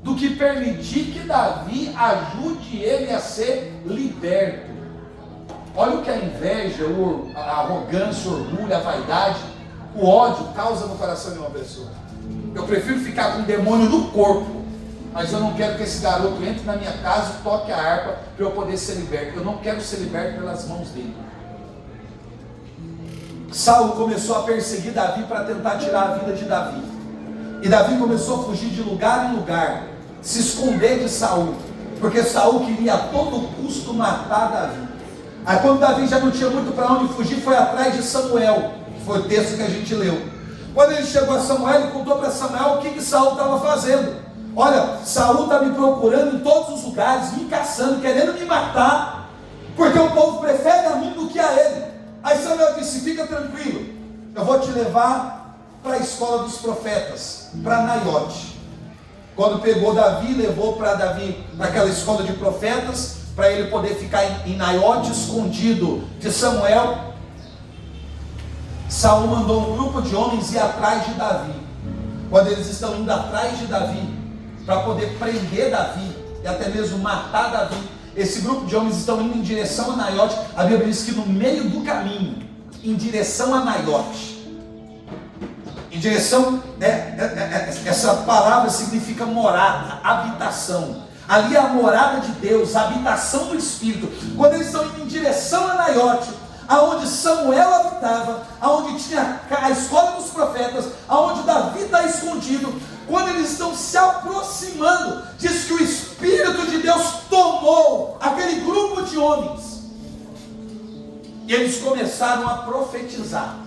do que permitir que Davi ajude ele a ser liberto. Olha o que a inveja, a arrogância, o orgulho, a vaidade, o ódio causa no coração de uma pessoa. Eu prefiro ficar com um demônio no corpo, mas eu não quero que esse garoto entre na minha casa e toque a harpa para eu poder ser liberto. Eu não quero ser liberto pelas mãos dele. Saul começou a perseguir Davi para tentar tirar a vida de Davi. E Davi começou a fugir de lugar em lugar, se esconder de Saul, porque Saul queria a todo custo matar Davi. Aí quando Davi já não tinha muito para onde fugir, foi atrás de Samuel, que foi o texto que a gente leu. Quando ele chegou a Samuel, ele contou para Samuel o que Saul estava fazendo. Olha, Saul está me procurando em todos os lugares, me caçando, querendo me matar, porque o povo prefere a mim do que a ele. Aí Samuel disse: fica tranquilo, eu vou te levar para a escola dos profetas, para Naiote. Quando pegou Davi, levou para Davi para aquela escola de profetas, para ele poder ficar em Naiote, escondido de Samuel. Saul mandou um grupo de homens ir atrás de Davi. Quando eles estão indo atrás de Davi, para poder prender Davi e até mesmo matar Davi, esse grupo de homens estão indo em direção a Naiote. A Bíblia diz que no meio do caminho, em direção a Naiote, em direção, essa palavra significa morada, habitação. Ali é a morada de Deus, a habitação do Espírito. Quando eles estão indo em direção a Naiote, aonde Samuel habitava, aonde tinha a escola dos profetas, aonde Davi está escondido, quando eles estão se aproximando, diz que o Espírito de Deus tomou aquele grupo de homens, e eles começaram a profetizar,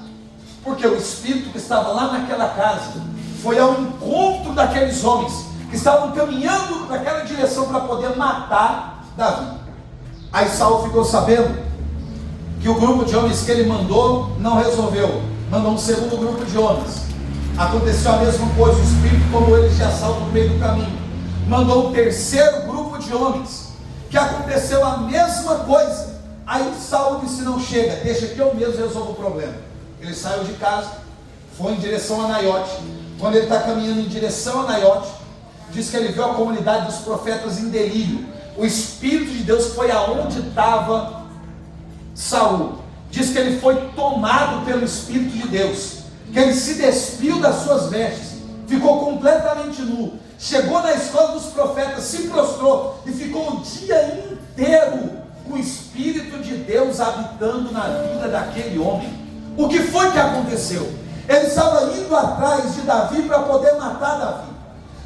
porque o Espírito que estava lá naquela casa foi ao encontro daqueles homens que estavam caminhando naquela direção para poder matar Davi. Aí Saul ficou sabendo que o grupo de homens que ele mandou não resolveu, mandou um segundo grupo de homens. Aconteceu a mesma coisa, o Espírito tomou eles de assalto no meio do caminho. Mandou um terceiro grupo de homens, que aconteceu a mesma coisa. Aí Saul disse: não, chega, deixa que eu mesmo resolvo o problema. Ele saiu de casa, foi em direção a Naiote. Quando ele está caminhando em direção a Naiote, diz que ele viu a comunidade dos profetas em delírio. O Espírito de Deus foi aonde estava Saul. Diz que ele foi tomado pelo Espírito de Deus, que ele se despiu das suas vestes, ficou completamente nu, chegou na escola dos profetas, se prostrou e ficou o dia inteiro com o Espírito de Deus habitando na vida daquele homem. O que foi que aconteceu? Ele estava indo atrás de Davi para poder matar Davi,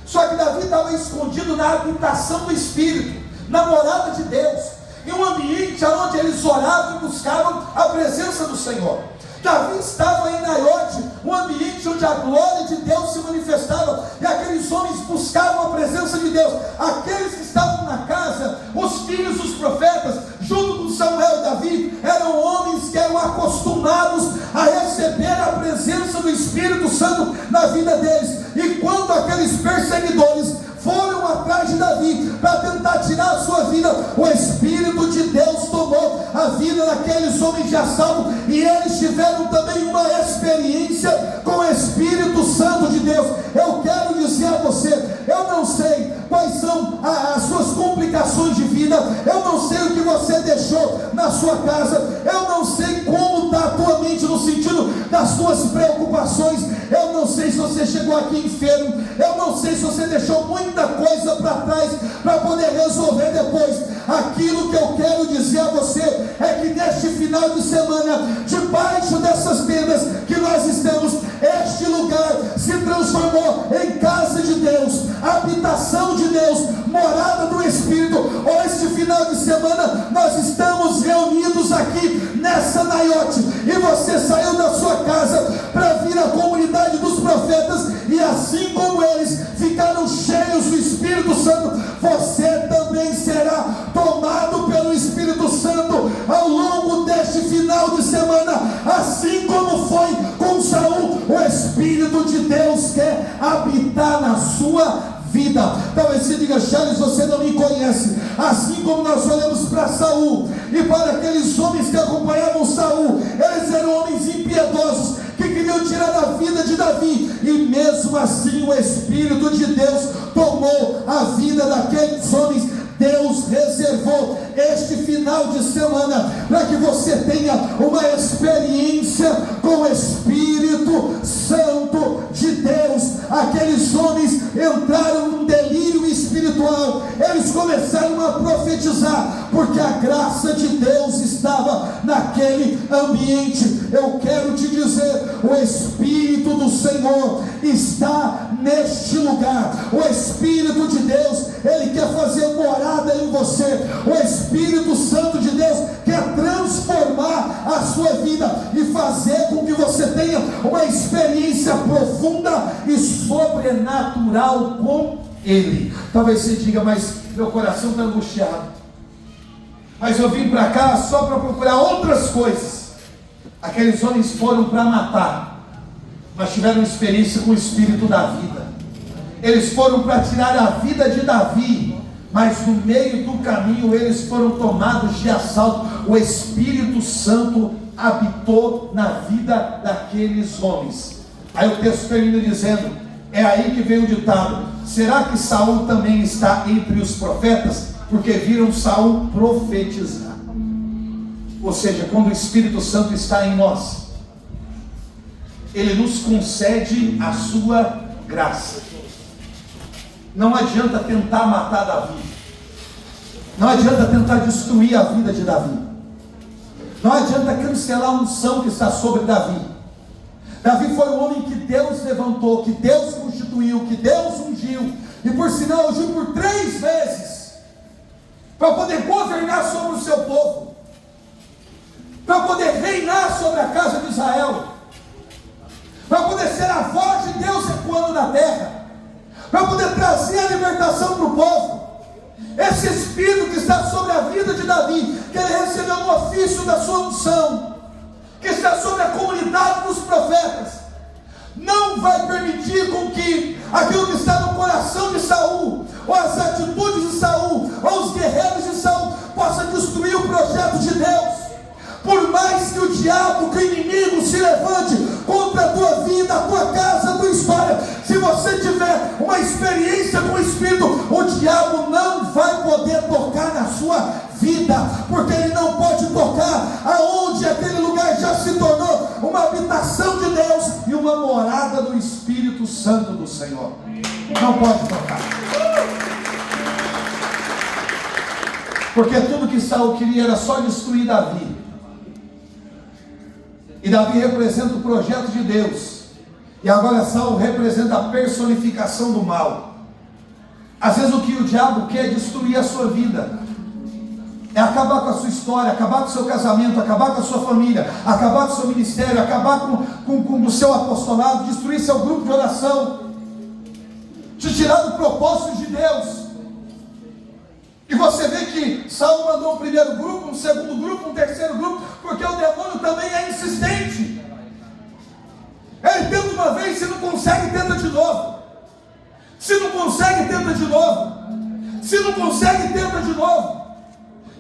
só que Davi estava escondido na habitação do Espírito, na morada de Deus, em um ambiente onde eles oravam e buscavam a presença do Senhor. Davi estava em Naiote, um ambiente onde a glória de Deus se manifestava, e aqueles homens buscavam a presença de Deus. Aqueles que estavam na casa, os filhos dos profetas, junto com Samuel e Davi, eram homens que eram acostumados a receber a presença do Espírito Santo na vida deles. E quando aqueles perseguidores foram atrás de Davi para tentar tirar a sua vida, o Espírito de Deus tomou a vida daqueles homens de assalto, e eles tiveram também uma experiência com o Espírito Santo de Deus. Eu quero dizer a você, eu não sei quais são as suas complicações de vida, eu não sei o que você deixou na sua casa, eu não sei como está a tua mente no sentido das suas preocupações, eu não sei se você chegou aqui enfermo, eu não sei se você deixou muita coisa para trás para poder resolver depois. Aquilo que eu quero dizer a você é que neste final de semana, debaixo dessas tendas que nós estamos, este lugar se transformou em casa de Deus, habitação de Deus, morada do Espírito. Este final de semana nós estamos reunidos aqui nessa Naiote, e você saiu da sua casa para vir à comunidade dos profetas, e assim como eles ficaram cheios do Espírito Santo, você também será tomado pelo Espírito Santo ao longo deste final de semana, assim como foi com Saul. O Espírito de Deus quer habitar na sua vida. Talvez você diga: Charles, você não me conhece. Assim como nós olhamos para Saul e para aqueles homens que acompanhavam Saul, eles eram homens impiedosos que queriam tirar a vida de Davi, e mesmo assim o Espírito de Deus tomou a vida daqueles homens. Deus reservou este final de semana para que você tenha uma experiência com o Espírito Santo de Deus. Aqueles homens entraram num delírio espiritual, eles começaram a profetizar, porque a graça de Deus estava naquele ambiente. Eu quero te dizer, o Espírito do Senhor está neste lugar. O Espírito de Deus, Ele quer fazer morada em você. O Espírito Santo de Deus quer transformar a sua vida e fazer com que você tenha tenha uma experiência profunda e sobrenatural com Ele. Talvez você diga, mas meu coração está angustiado, mas eu vim para cá só para procurar outras coisas. Aqueles homens foram para matar, mas tiveram experiência com o Espírito da vida. Eles foram para tirar a vida de Davi, mas no meio do caminho eles foram tomados de assalto. O Espírito Santo habitou na vida daqueles homens. Aí o texto termina dizendo, é aí que veio o ditado: será que Saul também está entre os profetas? Porque viram Saul profetizar. Ou seja, quando o Espírito Santo está em nós, Ele nos concede a sua graça. Não adianta tentar matar Davi, não adianta tentar destruir a vida de Davi, não adianta cancelar a unção que está sobre Davi. Davi foi um homem que Deus levantou, que Deus constituiu, que Deus ungiu, e por sinal ungiu por 3 vezes, para poder governar sobre o seu povo, para poder reinar sobre a casa de Israel, para poder ser a voz de Deus ecoando na terra, para poder trazer a libertação para o povo. Esse Espírito que está sobre a vida de Davi, que ele recebeu no ofício da sua unção, que está sobre a comunidade dos profetas, não vai permitir com que aquilo que está no coração de Saul, ou as atitudes de Saul, ou os guerreiros de Saul, possa destruir o projeto de Deus. Por mais que o diabo, que o inimigo se levante contra a tua vida, a tua casa, a tua história, se você tiver uma experiência com o Espírito, o diabo não vai poder tocar na sua vida, porque ele não pode tocar aonde aquele lugar já se tornou uma habitação de Deus e uma morada do Espírito Santo do Senhor. Não pode tocar. Porque tudo que Saul queria era só destruir Davi. E Davi representa o projeto de Deus, e agora Saul representa a personificação do mal. Às vezes o que o diabo quer é destruir a sua vida, é acabar com a sua história, acabar com o seu casamento, acabar com a sua família, acabar com o seu ministério, acabar com o seu apostolado, destruir seu grupo de oração, te tirar do propósito de Deus. E você vê que Saul mandou um primeiro grupo, um segundo grupo, um terceiro grupo, porque o demônio também é insistente. Ele tenta uma vez, se não consegue, tenta de novo. Se não consegue, tenta de novo. Se não consegue, tenta de novo.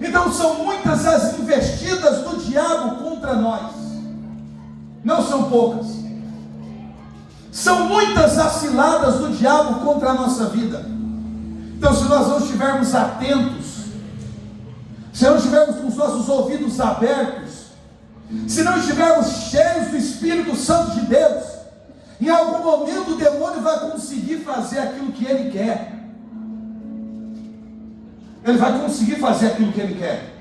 Então são muitas as investidas do diabo contra nós. Não são poucas. São muitas as ciladas do diabo contra a nossa vida. Então, se nós não estivermos atentos, se não estivermos com os nossos ouvidos abertos, se não estivermos cheios do Espírito Santo de Deus, em algum momento o demônio vai conseguir fazer aquilo que ele quer. Ele vai conseguir fazer aquilo que ele quer.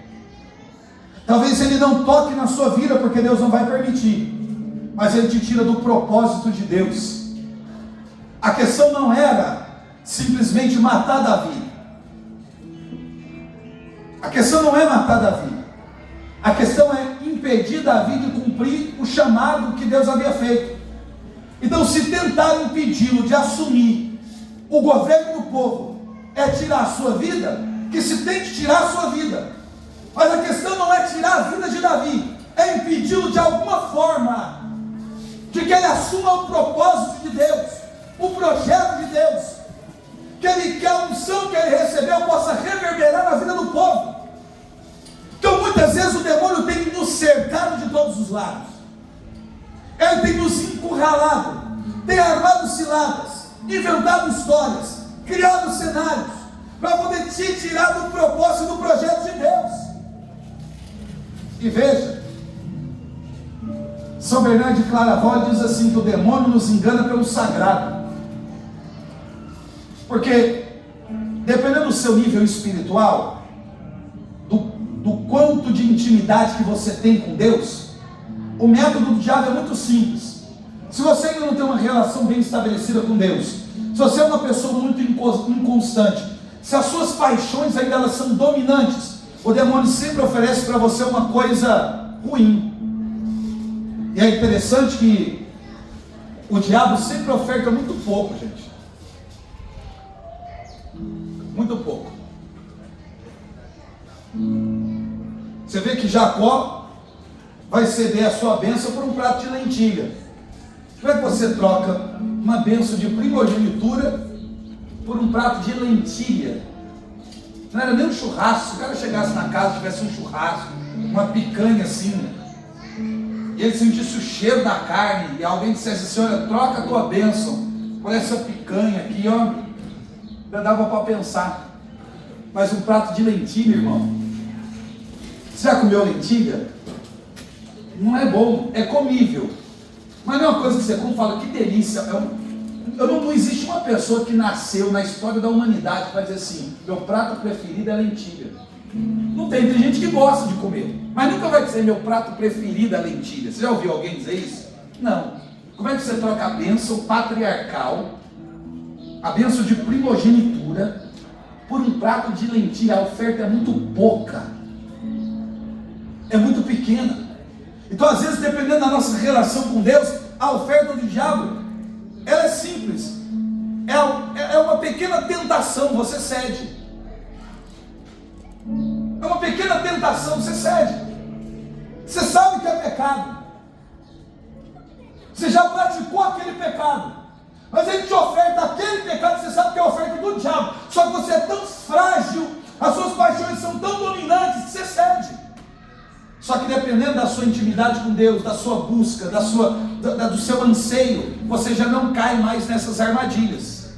Talvez ele não toque na sua vida, porque Deus não vai permitir, mas ele te tira do propósito de Deus. A questão não era simplesmente matar Davi. A questão não é matar Davi. A questão é impedir Davi de cumprir o chamado que Deus havia feito. Então, se tentar impedi-lo de assumir o governo do povo é tirar a sua vida, que se tente tirar a sua vida. Mas a questão não é tirar a vida de Davi, é impedi-lo de alguma forma de que ele assuma o propósito de Deus, o projeto de Deus, que a unção que ele recebeu possa reverberar na vida do povo. Então muitas vezes o demônio tem nos cercado de todos os lados, ele tem nos encurralado, tem armado ciladas, inventado histórias, criado cenários, para poder te tirar do propósito do projeto de Deus. E veja, São Bernardo de Claraval diz assim, que o demônio nos engana pelo sagrado. Porque, dependendo do seu nível espiritual, do quanto de intimidade que você tem com Deus, o método do diabo é muito simples. Se você ainda não tem uma relação bem estabelecida com Deus, se você é uma pessoa muito inconstante, se as suas paixões ainda elas são dominantes, o demônio sempre oferece para você uma coisa ruim. E é interessante que o diabo sempre oferta muito pouco, gente. Muito pouco. Você vê que Jacó vai ceder a sua bênção por um prato de lentilha. Como é que você troca uma bênção de primogenitura por um prato de lentilha? Não era nem um churrasco. Se o cara chegasse na casa, tivesse um churrasco, uma picanha assim, e ele sentisse o cheiro da carne, e alguém dissesse assim: olha, troca a tua bênção por essa picanha aqui, ó, já dava para pensar. Mas um prato de lentilha, irmão, você já comeu lentilha? Não é bom, é comível, mas não é uma coisa que você come e fala, que delícia. Não existe uma pessoa que nasceu na história da humanidade para dizer assim: meu prato preferido é lentilha. Não tem gente que gosta de comer, mas nunca vai dizer meu prato preferido é lentilha. Você já ouviu alguém dizer isso? Não. Como é que você troca a bênção patriarcal, a bênção de primogenitura, por um prato de lentilha? A oferta é muito pouca, é muito pequena. Então, às vezes, dependendo da nossa relação com Deus, a oferta do diabo, ela é simples, é uma pequena tentação, você cede. É uma pequena tentação, você cede. Você sabe que é pecado, você já praticou aquele pecado, mas ele te oferta aquele pecado, você sabe que é a oferta do diabo, só que você é tão frágil, as suas paixões são tão dominantes que você cede. Só que dependendo da sua intimidade com Deus, da sua busca, do seu anseio, você já não cai mais nessas armadilhas.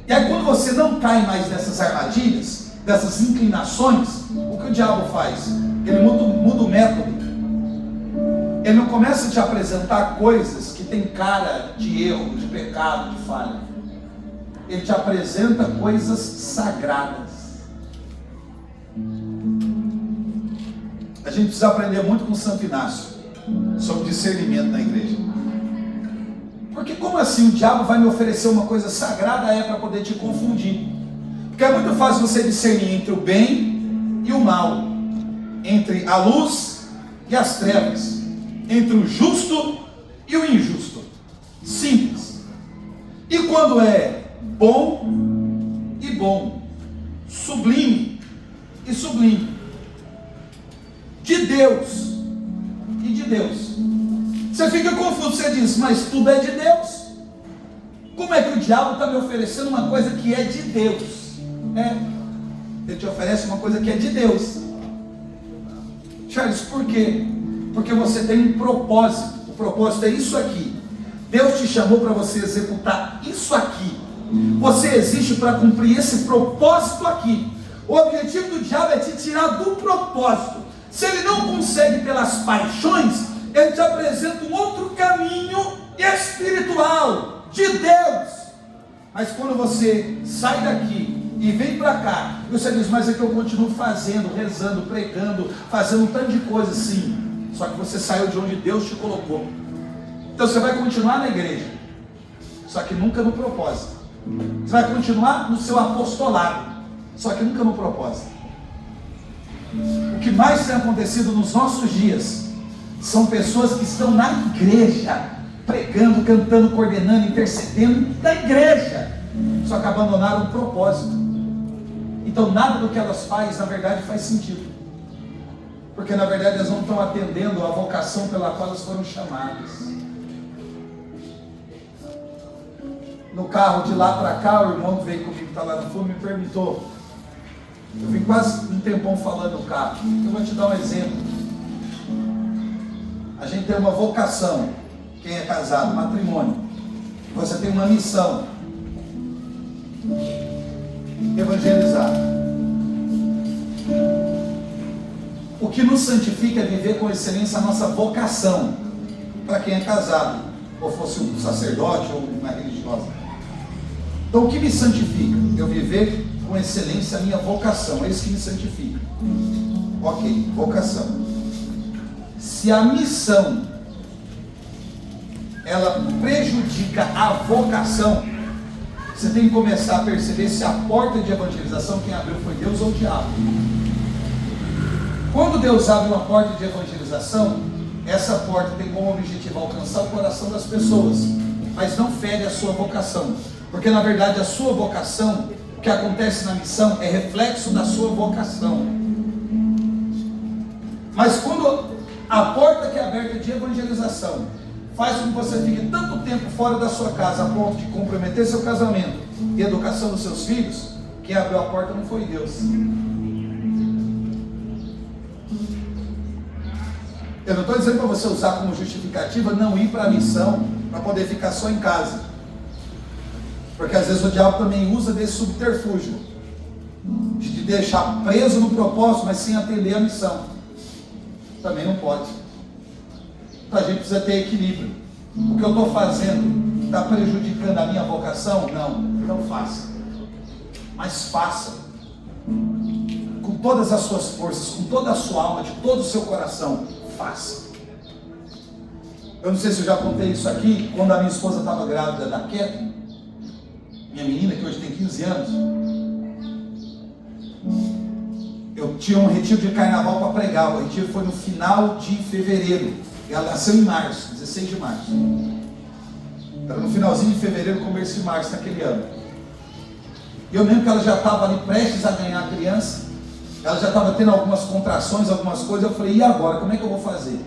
E aí, quando você não cai mais nessas armadilhas, dessas inclinações, o que o diabo faz? Ele muda o método. Ele não começa a te apresentar coisas que tem cara de erro, de pecado, de falha. Ele te apresenta coisas sagradas. A gente precisa aprender muito com Santo Inácio sobre discernimento na igreja. Porque como assim o diabo vai me oferecer uma coisa sagrada para poder te confundir? Porque é muito fácil você discernir entre o bem e o mal, entre a luz e as trevas, entre o justo e o injusto. Simples. E quando é bom e bom, sublime e sublime, de Deus e de Deus, você fica confuso, você diz, mas tudo é de Deus. Como é que o diabo está me oferecendo uma coisa que é de Deus? Ele te oferece uma coisa que é de Deus. Charles, por quê? Porque você tem um propósito. O propósito é isso aqui. Deus te chamou para você executar isso aqui. Você existe para cumprir esse propósito aqui. O objetivo do diabo é te tirar do propósito. Se ele não consegue pelas paixões, ele te apresenta um outro caminho espiritual, de Deus. Mas quando você sai daqui e vem para cá, e você diz, mas é que eu continuo fazendo, rezando, pregando, fazendo um tanto de coisa assim, só que você saiu de onde Deus te colocou. Então você vai continuar na igreja, só que nunca no propósito. Você vai continuar no seu apostolado, só que nunca no propósito. O que mais tem acontecido nos nossos dias são pessoas que estão na igreja, pregando, cantando, coordenando, intercedendo na igreja, só que abandonaram o propósito. Então nada do que elas fazem, na verdade, faz sentido, porque na verdade elas não estão atendendo a vocação pela qual elas foram chamadas. No carro de lá para cá, o irmão que veio comigo, está lá no fundo, me perguntou. Eu vim quase um tempão falando no carro. Eu vou te dar um exemplo. A gente tem uma vocação, quem é casado, matrimônio. Você tem uma missão: evangelizar. O que nos santifica é viver com excelência a nossa vocação, para quem é casado, ou fosse um sacerdote ou uma religiosa. Então o que me santifica? Eu viver com excelência a minha vocação, é isso que me santifica. Ok, vocação. Se a missão ela prejudica a vocação, você tem que começar a perceber se a porta de evangelização quem abriu foi Deus ou o diabo. Quando Deus abre uma porta de evangelização, essa porta tem como objetivo alcançar o coração das pessoas, mas não fere a sua vocação, porque na verdade a sua vocação, o que acontece na missão é reflexo da sua vocação. Mas quando a porta que é aberta de evangelização faz com que você fique tanto tempo fora da sua casa a ponto de comprometer seu casamento e a educação dos seus filhos, quem abriu a porta não foi Deus. Eu não estou dizendo para você usar como justificativa não ir para a missão para poder ficar só em casa, porque às vezes o diabo também usa desse subterfúgio de te deixar preso no propósito, mas sem atender a missão. Também não pode. Então a gente precisa ter equilíbrio. O que eu estou fazendo está prejudicando a minha vocação? Não faça. Mas faça com todas as suas forças, com toda a sua alma, de todo o seu coração. Faça. Eu não sei se eu já contei isso aqui. Quando a minha esposa estava grávida da Kathleen, minha menina que hoje tem 15 anos, eu tinha um retiro de carnaval para pregar. O retiro foi no final de fevereiro. Ela nasceu em março, 16 de março. Era no finalzinho de fevereiro, começo de março daquele ano. E eu lembro que ela já estava ali prestes a ganhar a criança. Ela já estava tendo algumas contrações, algumas coisas. Eu falei, e agora? Como é que eu vou fazer?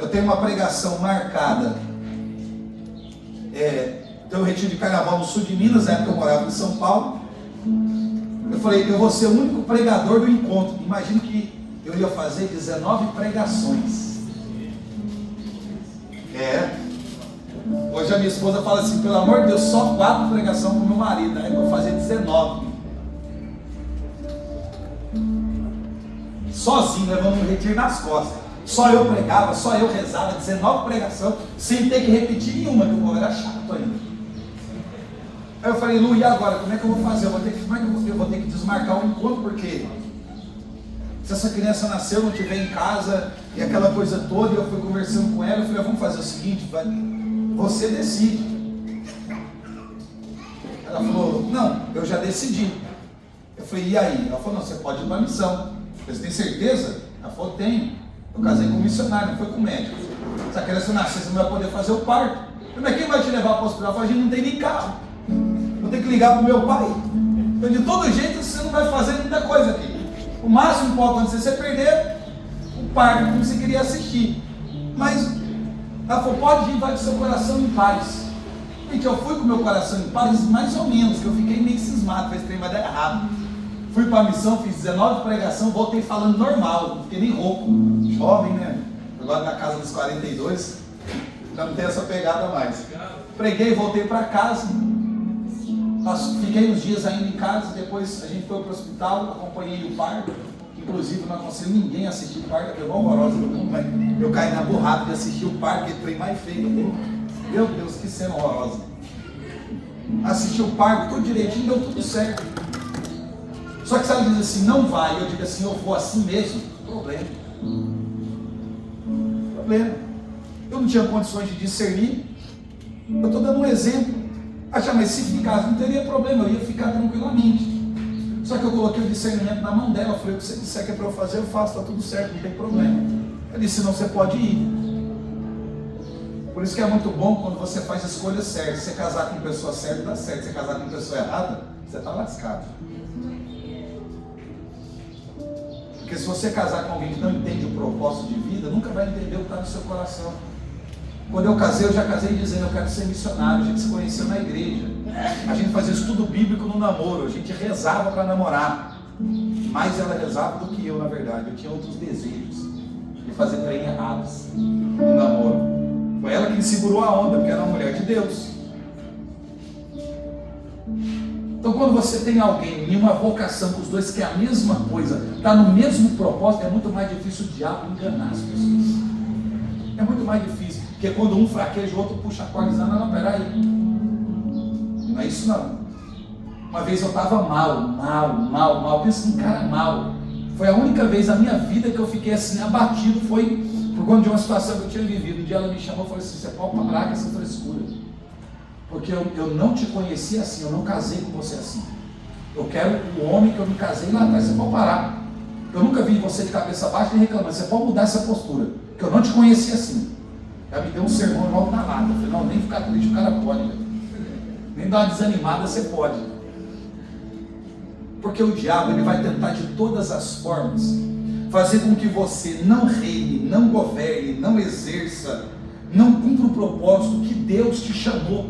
Eu tenho uma pregação marcada. Tem um retiro de carnaval no sul de Minas, na época eu morava em São Paulo. Eu falei, eu vou ser o único pregador do encontro. Imagino que eu ia fazer 19 pregações. Hoje a minha esposa fala assim, pelo amor de Deus, só 4 pregações com meu marido. Aí eu vou fazer 19. Sozinho, levando um retiro nas costas. Só eu pregava, só eu rezava, 19 pregações, sem ter que repetir nenhuma, que o povo era chato ainda. Aí eu falei, Lu, e agora? Como é que eu vou fazer? Eu vou ter que desmarcar o encontro, porque se essa criança nasceu, não estiver em casa, e aquela coisa toda, e eu fui conversando com ela, eu falei, vamos fazer o seguinte, você decide. Ela falou, não, eu já decidi. Eu falei, e aí? Ela falou, não, você pode ir para a missão. Você tem certeza? Ela falou, tenho. Eu casei com um missionário, não foi com um médico. Se a criança nascer, você não vai poder fazer o parto. Mas quem vai te levar para o hospital? Eu falei, a gente não tem nem carro. Vou ter que ligar para o meu pai. Então, de todo jeito, você não vai fazer muita coisa aqui. O máximo que pode acontecer é você perder o parto, como você queria assistir. Mas ela falou, pode ir, vai com seu coração em paz. Gente, eu fui com o meu coração em paz, mais ou menos, que eu fiquei meio cismado, falei, esse trem vai dar errado. Fui para a missão, fiz 19 pregação, voltei falando normal, não fiquei nem rouco. Jovem, né? Agora na casa dos 42, já não tem essa pegada mais. Preguei, voltei para casa. Fiquei uns dias ainda em casa, depois a gente foi para o hospital, acompanhei o parto. Inclusive não aconselho ninguém a assistir o parto, é bem horrorosa do mundo, mas eu caí na burrada de assistir o parto, que é o trem mais feio. Meu Deus, que cena horrorosa. Assisti o parto, tudo direitinho, deu tudo certo. Só que se ela diz assim, não vai, eu digo assim, eu vou assim mesmo, problema. Eu não tinha condições de discernir. Eu estou dando um exemplo. Mas se ficasse, não teria problema, eu ia ficar tranquilamente. Só que eu coloquei o discernimento na mão dela. Eu falei, o que você disser que é para eu fazer, eu faço, está tudo certo, não tem problema. Ela disse, senão você pode ir. Por isso que é muito bom quando você faz escolhas certas. Se você casar com pessoa certa, dá certo. Se você casar com pessoa errada, você está lascado. Porque se você casar com alguém que não entende o propósito de vida, nunca vai entender o que está no seu coração. Quando eu casei, eu já casei dizendo, eu quero ser missionário. A gente se conheceu na igreja. A gente fazia estudo bíblico no namoro. A gente rezava para namorar. Mais ela rezava do que eu, na verdade. Eu tinha outros desejos de fazer trem errados no namoro. Foi ela que me segurou a onda, porque era uma mulher de Deus. Então, quando você tem alguém em uma vocação, com os dois que é a mesma coisa, está no mesmo propósito, é muito mais difícil o diabo enganar as pessoas. É muito mais difícil, porque quando um fraqueja, o outro puxa a corda e diz, não, peraí. Não é isso não. Uma vez eu estava mal, pensa num cara mal. Foi a única vez na minha vida que eu fiquei assim, abatido, foi por conta de uma situação que eu tinha vivido. Um dia ela me chamou e falou assim, você pode parar com essa frescura. Porque eu não te conheci assim, eu não casei com você assim. Eu quero o homem que eu me casei lá atrás, você pode parar. Eu nunca vi você de cabeça baixa e reclamando. Você pode mudar essa postura, que eu não te conhecia assim. Já me deu um sermão logo na lata. Eu falei, não, nem ficar triste o cara pode, velho. Nem dar uma desanimada você pode. Porque o diabo, ele vai tentar de todas as formas fazer com que você não reine, não governe, não exerça, não cumpra o propósito que Deus te chamou.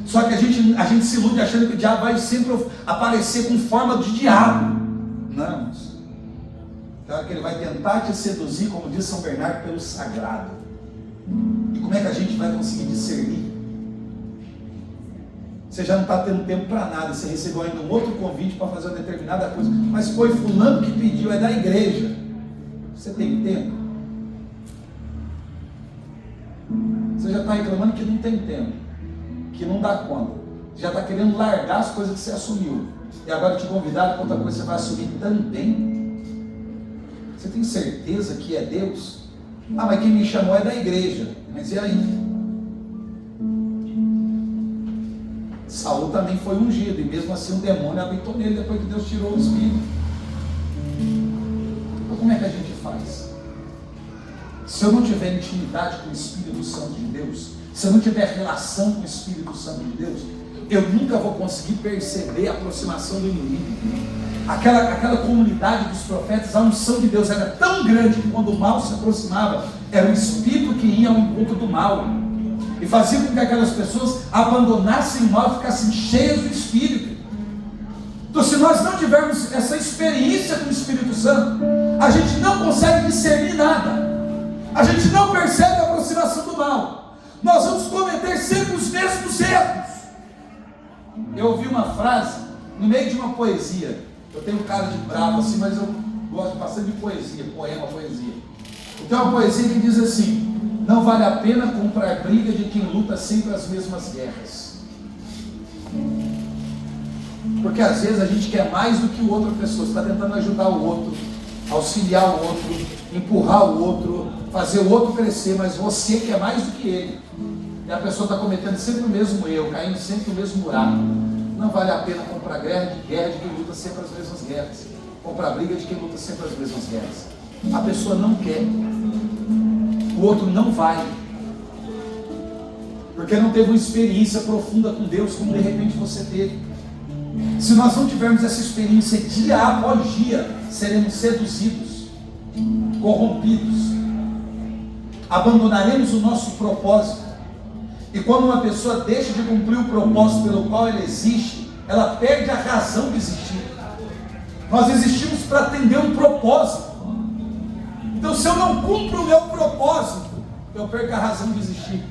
Só que a gente se ilude achando que o diabo vai sempre aparecer com forma de diabo. Não. Claro que ele vai tentar te seduzir, como diz São Bernardo, pelo sagrado. E como é que a gente vai conseguir discernir? Você já não está tendo tempo para nada, você recebeu ainda um outro convite para fazer uma determinada coisa, mas foi fulano que pediu, é da igreja. Você tem tempo? Você já está reclamando que não tem tempo, que não dá conta, já está querendo largar as coisas que você assumiu, e agora te convidaram para outra coisa que você vai assumir também. Você tem certeza que é Deus? Ah, mas quem me chamou é da igreja. Mas e aí? Saul também foi ungido, e mesmo assim um demônio habitou nele depois que Deus tirou o espírito. Então como é que a gente faz? Se eu não tiver intimidade com o Espírito Santo de Deus, se eu não tiver relação com o Espírito Santo de Deus, eu nunca vou conseguir perceber a aproximação do inimigo. Aquela comunidade dos profetas, a unção de Deus era tão grande que quando o mal se aproximava, era o Espírito que ia ao encontro do mal, e fazia com que aquelas pessoas abandonassem o mal e ficassem cheias do Espírito. Então, se nós não tivermos essa experiência com o Espírito Santo, a gente não consegue discernir nada, a gente não percebe a aproximação do mal, nós vamos cometer sempre os mesmos erros. Eu ouvi uma frase no meio de uma poesia. Eu tenho cara de bravo assim, mas eu gosto bastante de poesia, poema, poesia. Tem uma poesia que diz assim: não vale a pena comprar briga de quem luta sempre as mesmas guerras. Porque às vezes a gente quer mais do que o outra pessoa. Você está tentando ajudar o outro, auxiliar o outro, empurrar o outro, fazer o outro crescer, mas você quer mais do que ele. E a pessoa está cometendo sempre o mesmo erro, caindo sempre no mesmo buraco. Não vale a pena comprar guerra de quem luta sempre as mesmas guerras. Comprar briga de quem luta sempre as mesmas guerras. A pessoa não quer, o outro não vai, porque não teve uma experiência profunda com Deus, como de repente você teve. Se nós não tivermos essa experiência dia após dia, seremos seduzidos, corrompidos, abandonaremos o nosso propósito. E quando uma pessoa deixa de cumprir o propósito pelo qual ela existe, ela perde a razão de existir. Nós existimos para atender um propósito. Então, se eu não cumpro o meu propósito, eu perco a razão de existir.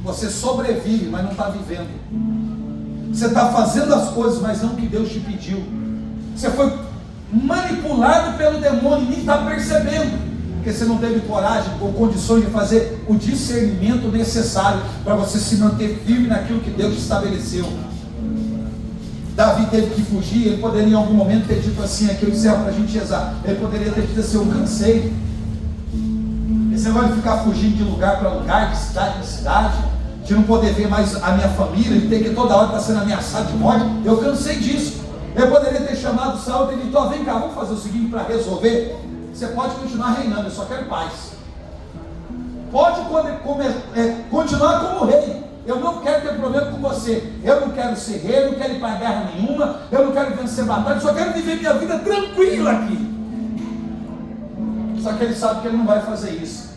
Você sobrevive, mas não está vivendo. Você está fazendo as coisas, mas não o que Deus te pediu. Você foi manipulado pelo demônio e nem está percebendo, porque você não teve coragem ou condições de fazer o discernimento necessário para você se manter firme naquilo que Deus estabeleceu. Davi teve que fugir. Ele poderia em algum momento ter dito assim, aqui eu encerro para a gente rezar, ele poderia ter dito assim: eu cansei. Esse negócio de ficar fugindo de lugar para lugar, de cidade em cidade, de não poder ver mais a minha família, de ter que toda hora estar sendo ameaçado de morte, eu cansei disso. Eu poderia ter chamado Saul e ter dito: vem cá, vamos fazer o seguinte para resolver. Você pode continuar reinando, eu só quero paz. Pode continuar como rei. Eu não quero ter problema com você. Eu não quero ser rei, eu não quero ir para guerra nenhuma, eu não quero vencer batalha, eu só quero viver minha vida tranquila aqui. Só que ele sabe que ele não vai fazer isso.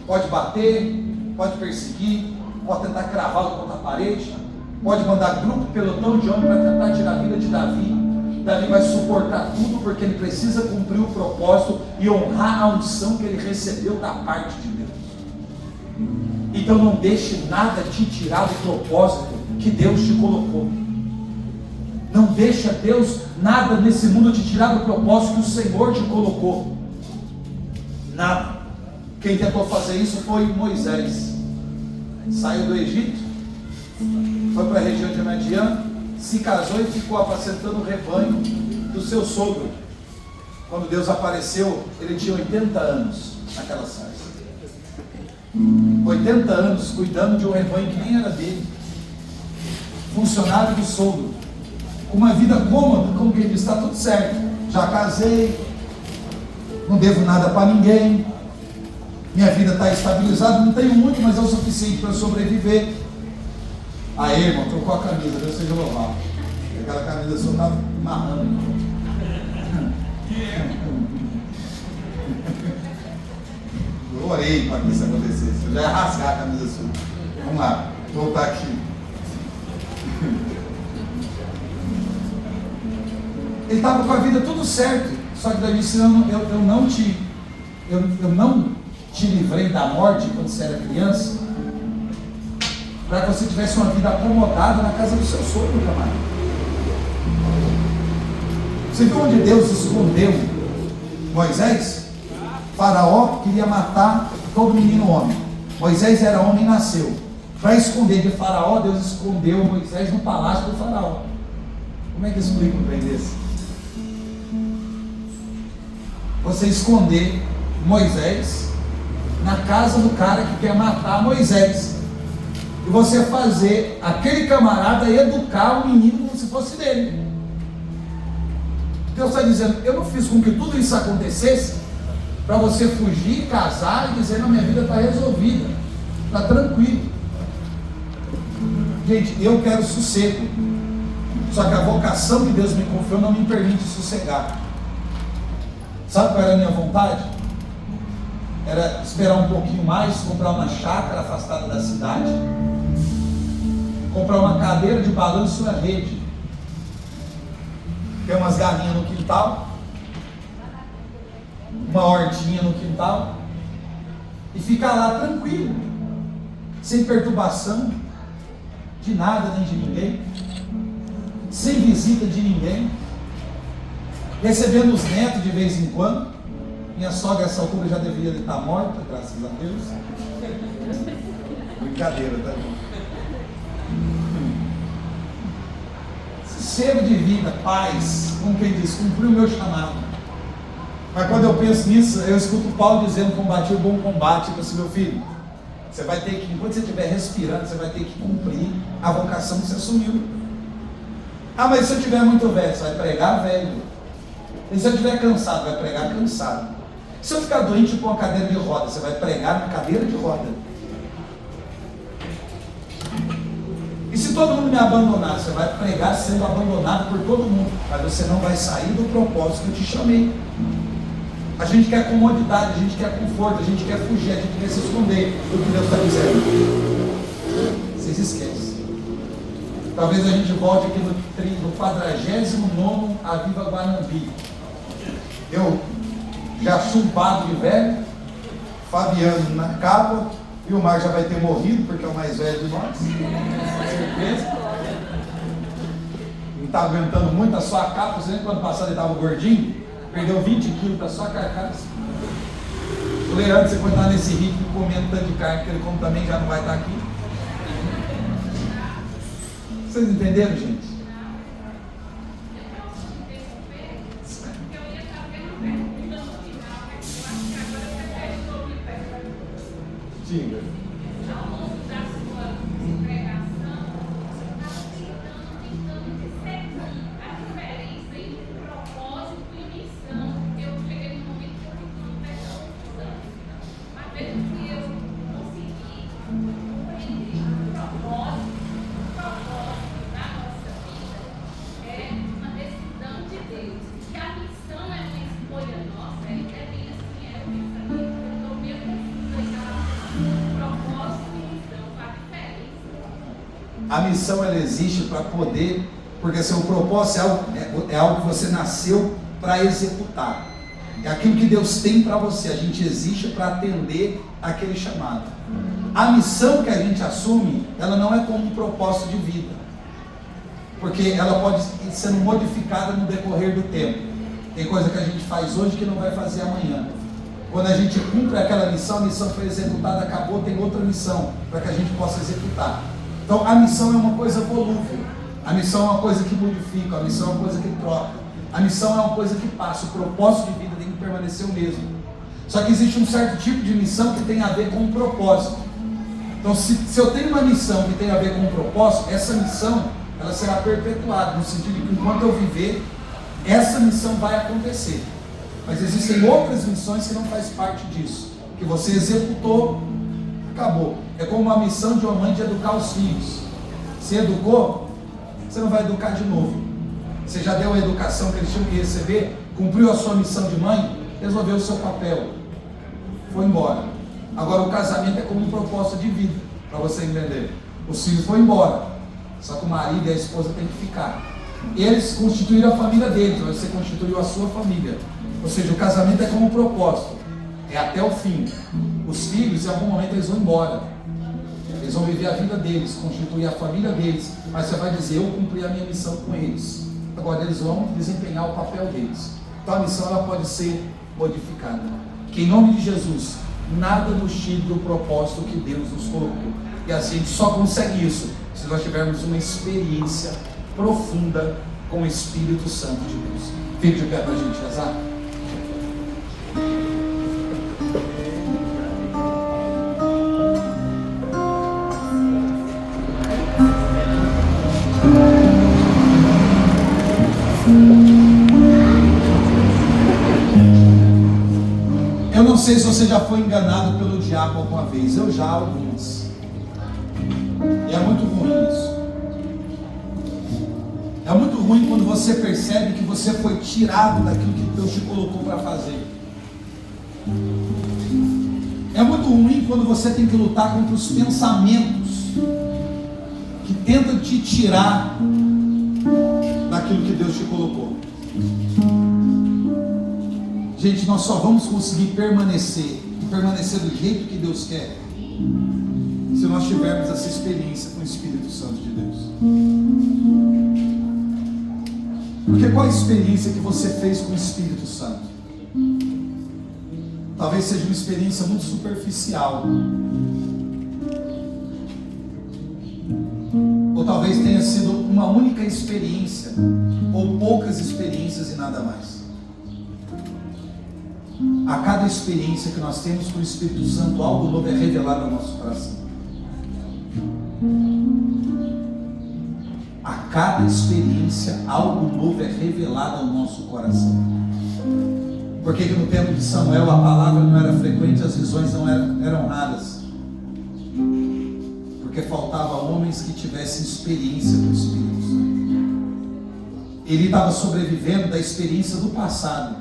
Pode bater, pode perseguir, pode tentar cravá-lo contra a parede, pode mandar grupo, pelotão de homens para tentar tirar a vida de Davi. Davi vai suportar tudo porque ele precisa cumprir o propósito e honrar a unção que ele recebeu da parte de Deus. Então não deixe nada te tirar do propósito que Deus te colocou. Não deixa Deus, nada nesse mundo te tirar do propósito que o Senhor te colocou. Nada. Quem tentou fazer isso foi Moisés. Saiu do Egito, foi para a região de Madian, se casou e ficou apacentando o rebanho do seu sogro. Quando Deus apareceu, ele tinha 80 anos naquela sarça. 80 anos cuidando de um rebanho que nem era dele, funcionário do sogro, com uma vida cômoda, como quem diz, está tudo certo, já casei, não devo nada para ninguém, minha vida está estabilizada, não tenho muito, mas é o suficiente para sobreviver. Aí, irmão, trocou a camisa, Deus seja louvado. Aquela camisa só estava marrando. Eu orei para que isso acontecesse, eu já ia rasgar a camisa sua. Vamos lá, vou voltar aqui. Ele estava com a vida tudo certo, só que Davi disse, eu não te livrei da morte quando você era criança, para que você tivesse uma vida acomodada na casa do seu sogro, camarada. Você viu onde Deus escondeu Moisés? Faraó queria matar todo menino homem. Moisés era homem e nasceu. Para esconder de Faraó, Deus escondeu Moisés no palácio do Faraó. Como é que explica um trem desse? Você esconder Moisés na casa do cara que quer matar Moisés, e você fazer aquele camarada educar o menino como se fosse dele. Deus está dizendo, eu não fiz com que tudo isso acontecesse para você fugir, casar e dizer, não, minha vida está resolvida, está tranquilo. Gente, eu quero sossego, só que a vocação que Deus me confiou não me permite sossegar. Sabe qual era a minha vontade? Era esperar um pouquinho mais, comprar uma chácara afastada da cidade, comprar uma cadeira de balanço na rede, ter umas galinhas no quintal, uma hortinha no quintal, e ficar lá tranquilo, sem perturbação de nada nem de ninguém, sem visita de ninguém, recebendo os netos de vez em quando. Minha sogra essa altura já deveria estar morta, graças a Deus. Brincadeira, tá? Sossego de vida, paz, como quem diz, cumprir o meu chamado. Mas quando eu penso nisso, eu escuto Paulo dizendo, combati o bom combate. Tipo assim, meu filho, você vai ter que, enquanto você estiver respirando, você vai ter que cumprir a vocação que você assumiu. Ah, mas se eu estiver muito velho, você vai pregar velho. E se eu estiver cansado, vai pregar cansado. Se eu ficar doente com uma cadeira de roda, você vai pregar na cadeira de roda. E se todo mundo me abandonar, você vai pregar sendo abandonado por todo mundo, mas você não vai sair do propósito que eu te chamei. A gente quer comodidade, a gente quer conforto, a gente quer fugir, a gente quer se esconder do que Deus está dizendo. Vocês esquecem. Talvez a gente volte aqui no 49º Aviva Guanambi. Eu já chumbado de velho, Fabiano na capa, e o Mar já vai ter morrido, porque é o mais velho de nós, com certeza. Não está aguentando muito a sua capa. Você lembra quando passado ele estava gordinho? Perdeu 20 quilos da sua carcaça. O Leandro, você pode estar nesse ritmo comendo tanto de carne, que ele como também já não vai estar aqui. Vocês entenderam, gente? Diga. Ao longo da sua pregação, você está tentando discernir a diferença entre propósito e missão. Eu cheguei no momento que eu estou tentando prestar atenção. Mas mesmo que eu consegui compreender propósito da nossa vida é uma decisão de Deus. E a missão é uma escolha nossa, é bem assim, é o pensamento. Eu estou meio preciso propósito e missão, faz diferença. A missão, ela existe para poder, porque seu propósito é algo que você nasceu para executar. É aquilo que Deus tem para você. A gente existe para atender aquele chamado. A missão que a gente assume, ela não é como um propósito de vida, porque ela pode ir sendo modificada no decorrer do tempo. Tem coisa que a gente faz hoje que não vai fazer amanhã. Quando a gente cumpre aquela missão, a missão foi executada, acabou, tem outra missão para que a gente possa executar. Então a missão é uma coisa volúvel, a missão é uma coisa que modifica, a missão é uma coisa que troca, a missão é uma coisa que passa, o propósito de vida tem que permanecer o mesmo. Só que existe um certo tipo de missão que tem a ver com o propósito. Então se eu tenho uma missão que tem a ver com o propósito, essa missão ela será perpetuada, no sentido de que enquanto eu viver, essa missão vai acontecer. Mas existem outras missões que não faz parte disso, que você executou, acabou. É como uma missão de uma mãe de educar os filhos. Se educou, você não vai educar de novo. Você já deu a educação que eles tinham que receber, cumpriu a sua missão de mãe, resolveu o seu papel, foi embora. Agora o casamento é como um propósito de vida, para você entender. Os filhos foram embora, só que o marido e a esposa têm que ficar. Eles constituíram a família deles, você constituiu a sua família. Ou seja, o casamento é como um propósito, é até o fim. Os filhos, em algum momento, eles vão embora. Eles vão viver a vida deles, constituir a família deles. Mas você vai dizer, eu cumpri a minha missão com eles. Agora eles vão desempenhar o papel deles. Então a missão ela pode ser modificada. Que em nome de Jesus, nada nos tire do propósito que Deus nos colocou. E assim a gente só consegue isso se nós tivermos uma experiência profunda com o Espírito Santo de Deus. Fique de pé para a gente rezar. Eu não sei se você já foi enganado pelo diabo alguma vez. Eu já, algumas. E é muito ruim isso. É muito ruim quando você percebe que você foi tirado daquilo que Deus te colocou para fazer. É muito ruim quando você tem que lutar contra os pensamentos que tentam te tirar daquilo que Deus te colocou. Gente, nós só vamos conseguir permanecer do jeito que Deus quer, se nós tivermos essa experiência com o Espírito Santo de Deus. Porque qual a experiência que você fez com o Espírito Santo? Talvez seja uma experiência muito superficial, ou talvez tenha sido uma única experiência, ou poucas experiências e nada mais. A cada experiência que nós temos com o Espírito Santo, algo novo é revelado ao nosso coração. A cada experiência, algo novo é revelado ao nosso coração. Por que no tempo de Samuel a palavra não era frequente, as visões não eram raras? Porque faltava homens que tivessem experiência do Espírito Santo. Ele estava sobrevivendo da experiência do passado.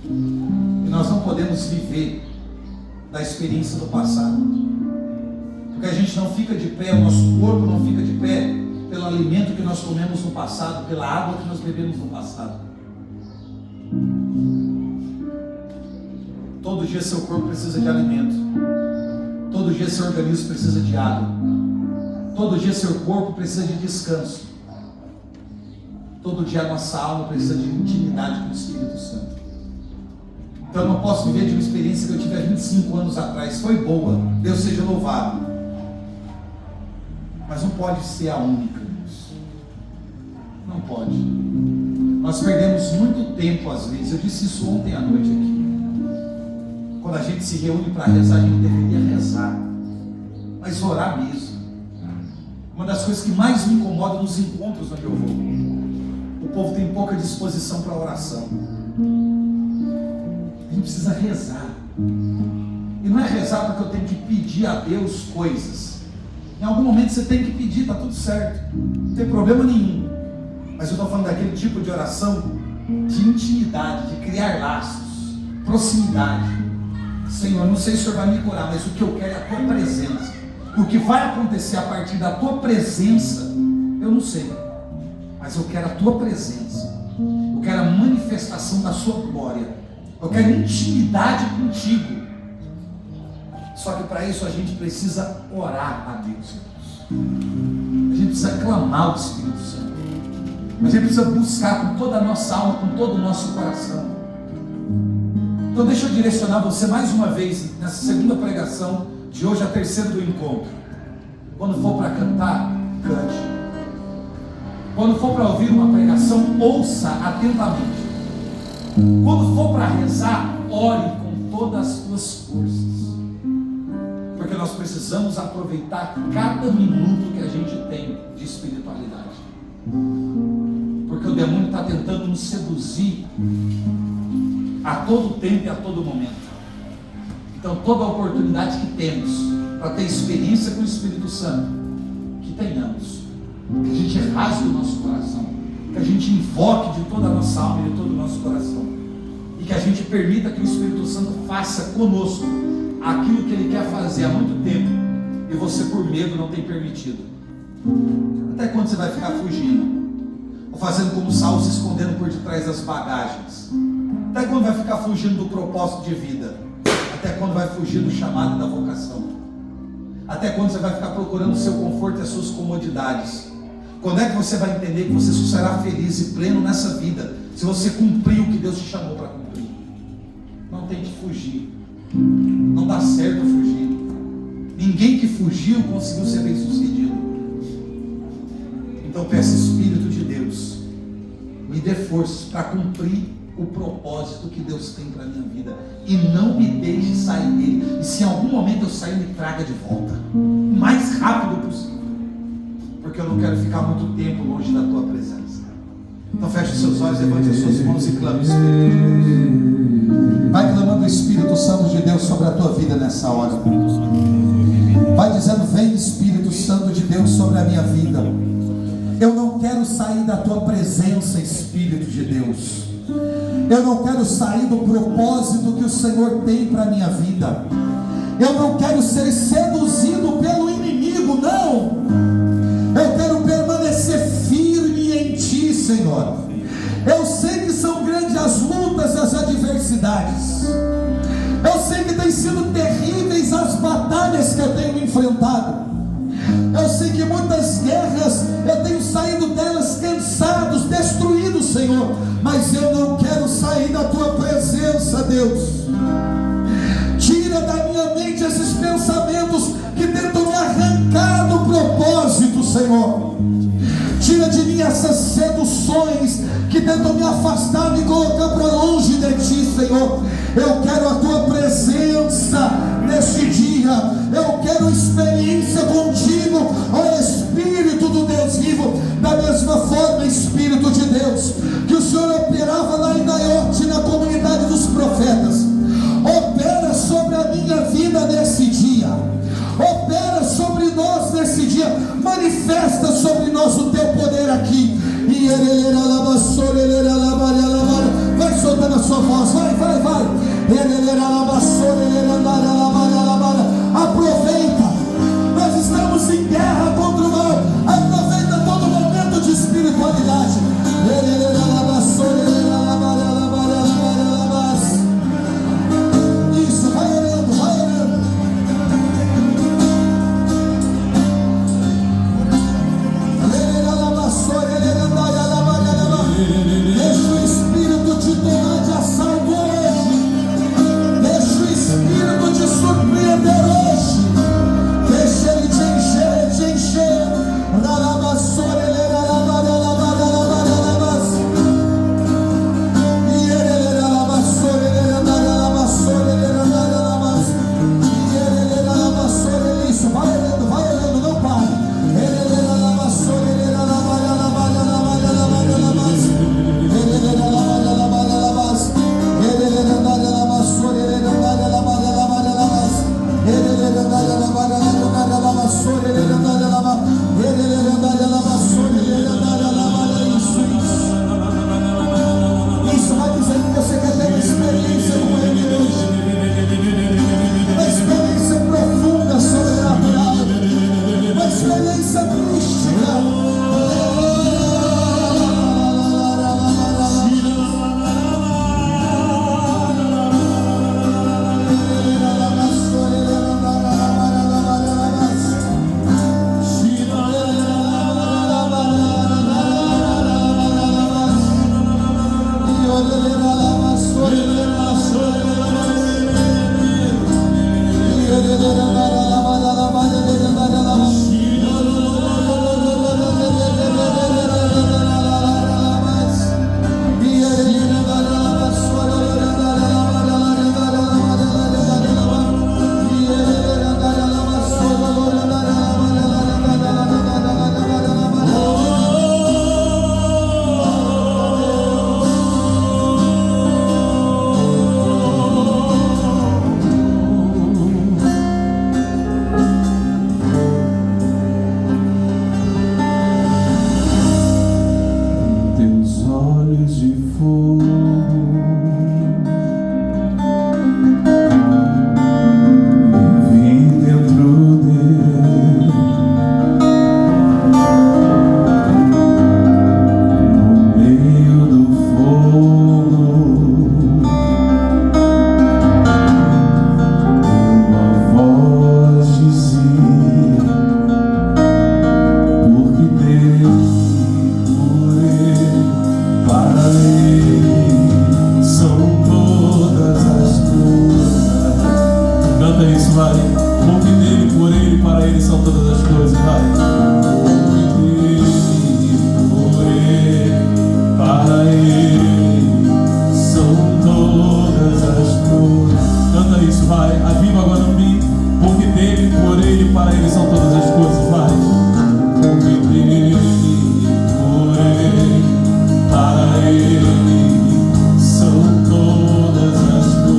E nós não podemos viver da experiência do passado, porque a gente não fica de pé, o nosso corpo não fica de pé pelo alimento que nós comemos no passado, pela água que nós bebemos no passado. Todo dia seu corpo precisa de alimento, todo dia seu organismo precisa de água, todo dia seu corpo precisa de descanso, todo dia a nossa alma precisa de intimidade com o Espírito Santo. Então eu não posso viver de uma experiência que eu tive há 25 anos atrás. Foi boa, Deus seja louvado, mas não pode ser a única. Não pode. Nós perdemos muito tempo às vezes. Eu disse isso ontem à noite aqui. Quando a gente se reúne para rezar, a gente deveria rezar, mas orar mesmo. Uma das coisas que mais me incomoda nos encontros onde eu vou, o povo tem pouca disposição para oração. A gente precisa rezar. E não é rezar porque eu tenho que pedir a Deus coisas. Em algum momento você tem que pedir, está tudo certo, não tem problema nenhum. Mas eu estou falando daquele tipo de oração de intimidade, de criar laços, proximidade. Senhor, não sei se o Senhor vai me curar, mas o que eu quero é a tua presença. O que vai acontecer a partir da tua presença, eu não sei, mas eu quero a tua presença. Eu quero a manifestação da sua glória. Eu quero intimidade contigo. Só que para isso a gente precisa orar a Deus. A gente precisa clamar o Espírito Santo. A gente precisa buscar com toda a nossa alma, com todo o nosso coração. Então deixa eu direcionar você mais uma vez nessa segunda pregação de hoje, a terceira do encontro. Quando for para cantar, cante. Quando for para ouvir uma pregação, ouça atentamente. Quando for para rezar, ore com todas as tuas forças. Porque nós precisamos aproveitar cada minuto que a gente tem de espiritualidade. Porque Porque o demônio está tentando nos seduzir a todo tempo e a todo momento. Então, toda a oportunidade que temos para ter experiência com o Espírito Santo, que tenhamos, que a gente rasgue o nosso coração, que a gente invoque de toda a nossa alma e de todo o nosso coração, e que a gente permita que o Espírito Santo faça conosco aquilo que Ele quer fazer há muito tempo, e você por medo não tem permitido. Até quando você vai ficar fugindo? Ou fazendo como Saul, se escondendo por detrás das bagagens? Até quando vai ficar fugindo do propósito de vida? Até quando vai fugir do chamado da vocação? Até quando você vai ficar procurando o seu conforto e as suas comodidades? Quando é que você vai entender que você só será feliz e pleno nessa vida se você cumprir o que Deus te chamou para cumprir? Não tente fugir. Não dá certo fugir. Ninguém que fugiu conseguiu ser bem sucedido. Então peça, Espírito de Deus, me dê forças para cumprir o propósito que Deus tem para a minha vida, e não me deixe sair dele. E se em algum momento eu sair, me traga de volta o mais rápido possível, porque eu não quero ficar muito tempo longe da tua presença. Então feche os seus olhos, levante as suas mãos e clame o Espírito de Deus. Vai clamando o Espírito Santo de Deus sobre a tua vida nessa hora. Vai dizendo: vem Espírito Santo de Deus sobre a minha vida. Eu não quero sair da tua presença, Espírito de Deus. Eu não quero sair do propósito que o Senhor tem para a minha vida. Eu não quero ser seduzido pelo inimigo, não. Eu quero permanecer firme em Ti, Senhor. Eu sei que são grandes as lutas, as adversidades. Eu sei que tem sido terríveis as batalhas que eu tenho enfrentado. Eu sei que muitas guerras eu tenho saído delas cansados, destruídos, Senhor. Mas eu não quero sair da Tua presença, Deus. Tira da minha mente esses pensamentos que tentam me arrancar do propósito, Senhor. Tira de mim essas seduções que tentam me afastar, me colocar para longe de Ti, Senhor. Eu quero a Tua presença neste dia. Eu quero experiência contigo, ó Espírito do Deus vivo. Da mesma forma, Espírito de Deus, que o Senhor operava lá em Naiote, na comunidade dos profetas, opera sobre a minha vida nesse dia. Opera sobre nós nesse dia. Manifesta sobre nós o Teu poder aqui. Vai soltando a sua voz. Vai. Aproveita. Nós estamos em guerra contra o mal. Aproveita todo momento de espiritualidade. vai. Porque dele, por ele, para ele são todas as coisas, vai. Porque dele, por ele, para ele são todas as coisas. Canta isso, vai. Aviva agora no mim. Porque dele, por ele, para ele são todas as coisas, vai. Porque dele, por ele, para ele são todas as coisas.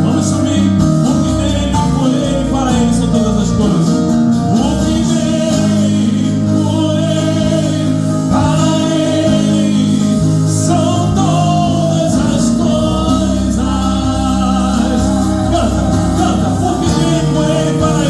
Vamos subir. Porque dele, por ele, para ele são todas as coisas. Porque dele, por ele, para ele são todas as coisas. Canta. Porque dele, por ele, para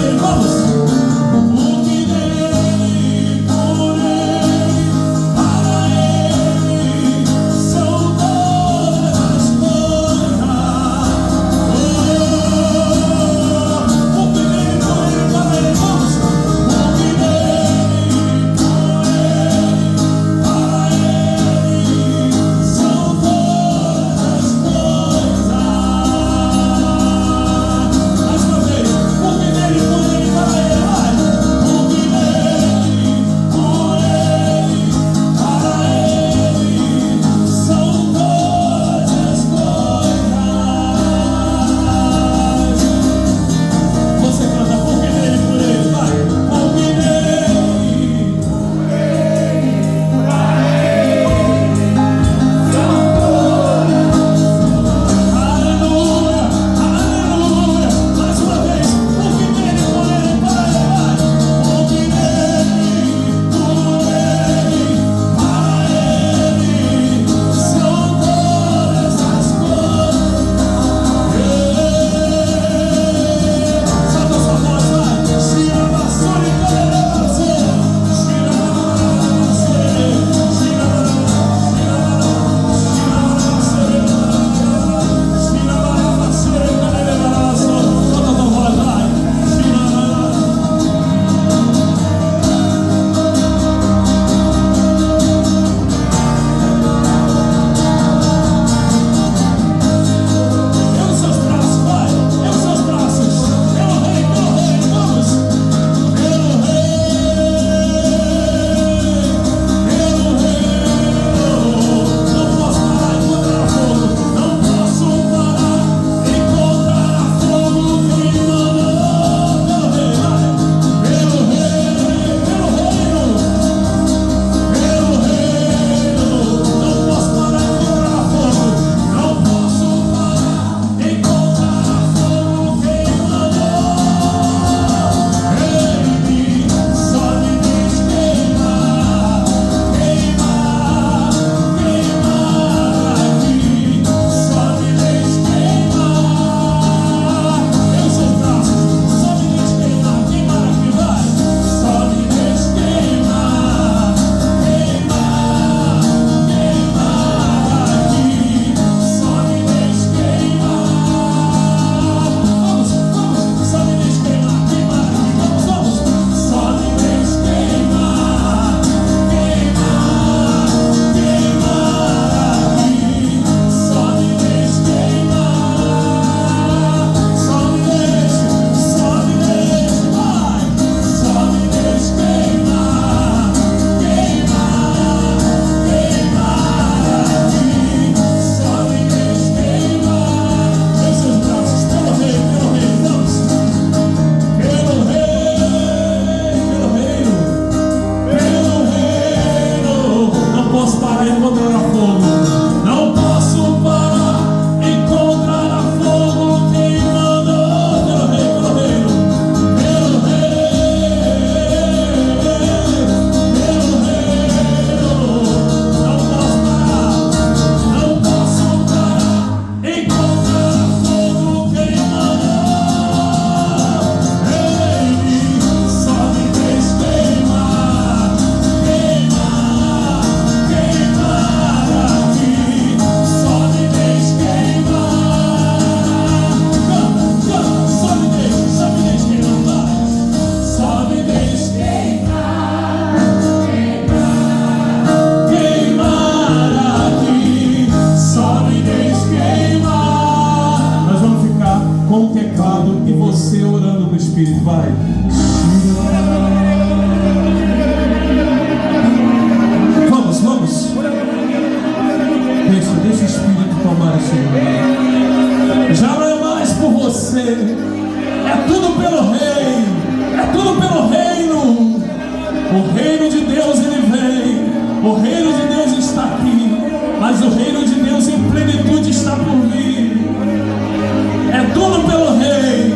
Espírito, vai. Vamos, vamos. Deixa o Espírito tomar esse lugar. Já não é mais por você, é tudo pelo Rei, é tudo pelo reino. O reino de Deus ele vem, o reino de Deus está aqui, mas o reino de Deus em plenitude está por vir. É tudo pelo Rei,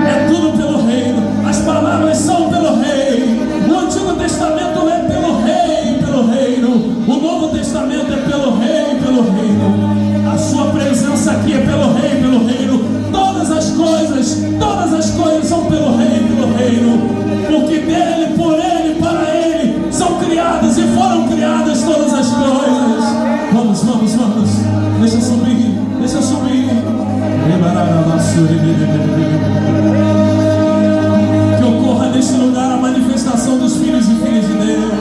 é tudo pelo reino. As palavras são pelo Rei. O Antigo Testamento é pelo Rei, pelo reino. O Novo Testamento é pelo Rei, pelo reino. A sua presença aqui é pelo Rei, pelo reino. Todas as coisas são pelo Rei, pelo reino. Porque dele, por ele, para ele são criadas e foram criadas todas as coisas. Vamos, vamos, vamos. Deixa subir, deixa subir. Que ocorra neste lugar a manifestação dos filhos e filhas de Deus.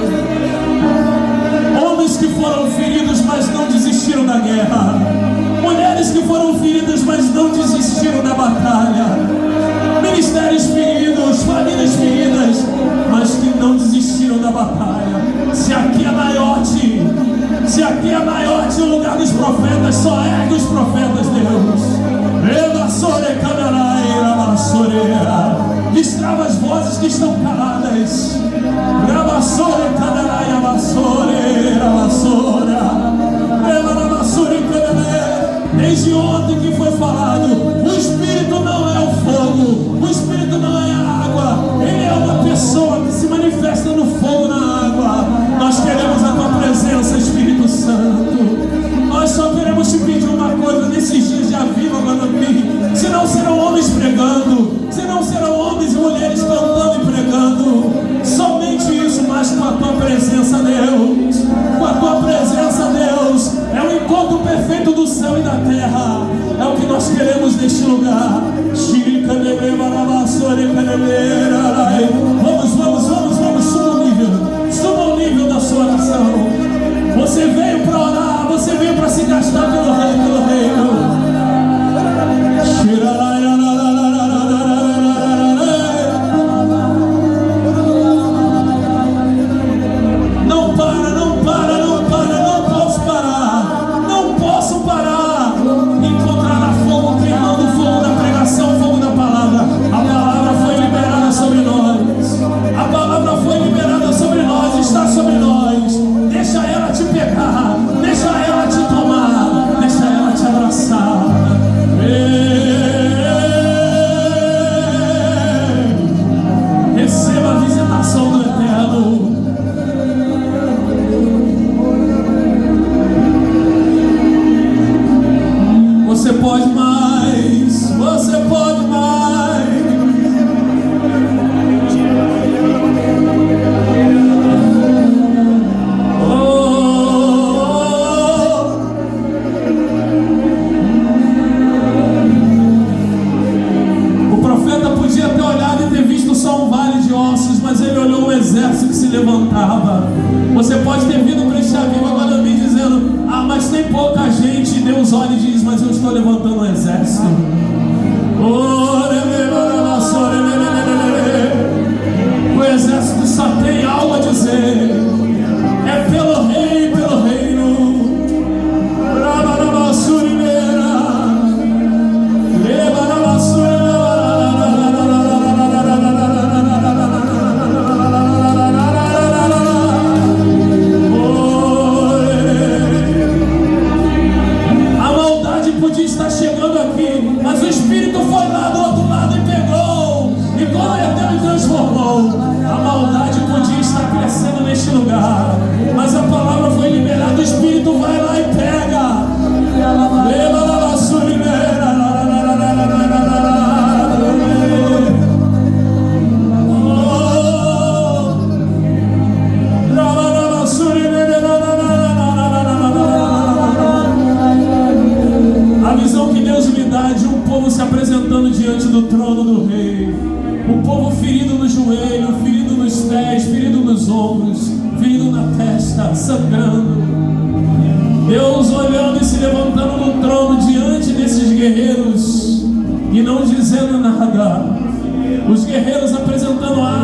Homens que foram feridos, mas não desistiram da guerra. Mulheres que foram feridas, mas não desistiram da batalha. Ministérios feridos, famílias feridas, mas que não desistiram da batalha. Se aqui é Naiote, o lugar dos profetas, só ergue os profetas, Deus. Destrava as vozes que estão caladas. Desde ontem que foi falado, o Espírito não é o fogo, o Espírito não é a água, ele é uma pessoa que se manifesta no fogo, na água. Nós queremos a tua presença, Espírito Santo. Nós só queremos te pedir uma coisa nesses dias de Aviva Guanambi. Se não serão homens pregando, se não serão homens e mulheres cantando e pregando, somente isso, mas com a tua presença, Deus. Com a tua presença, Deus. É o encontro perfeito do céu e da terra. É o que nós queremos neste lugar. Vamos, vamos, vamos, vamos. Suba o nível da sua oração. Você veio para orar, você veio para se gastar pelo Rei, pelo reino. Não para, não para, não para, não posso parar, não posso parar. Encontrar fogo, queimando o fogo da pregação, o fogo da palavra. A palavra foi liberada sobre nós, a palavra foi liberada sobre nós, está sobre nós. Deixa ela te pegar, deixa ela te tomar, deixa ela te abraçar. Receba a visitação do Eterno. Você pode mais, você pode mais. O profeta podia ter olhado e ter visto só um vale de ossos, mas ele olhou um exército que se levantava. Você pode ter vindo para este Aviva Guanambi dizendo: ah, mas tem pouca gente. Deus olha e diz: mas eu estou levantando um exército. O exército só tem algo a dizer. É pelo Rei, pelo reino. A maldade podia estar chegando aqui, mas o Espírito foi lá do outro lado e pegou, e converteu e transformou. A maldade podia estar crescendo neste lugar, mas a palavra foi liberada. O Espírito vai lá e pega. A visão que Deus me dá de um povo se apresentando diante do trono do Rei. Um povo ferido no joelho, ferido nos pés, ferido nos ombros, ferido na testa, sangrando. Deus olhando e se levantando no trono diante desses guerreiros e não dizendo nada. Os guerreiros apresentando a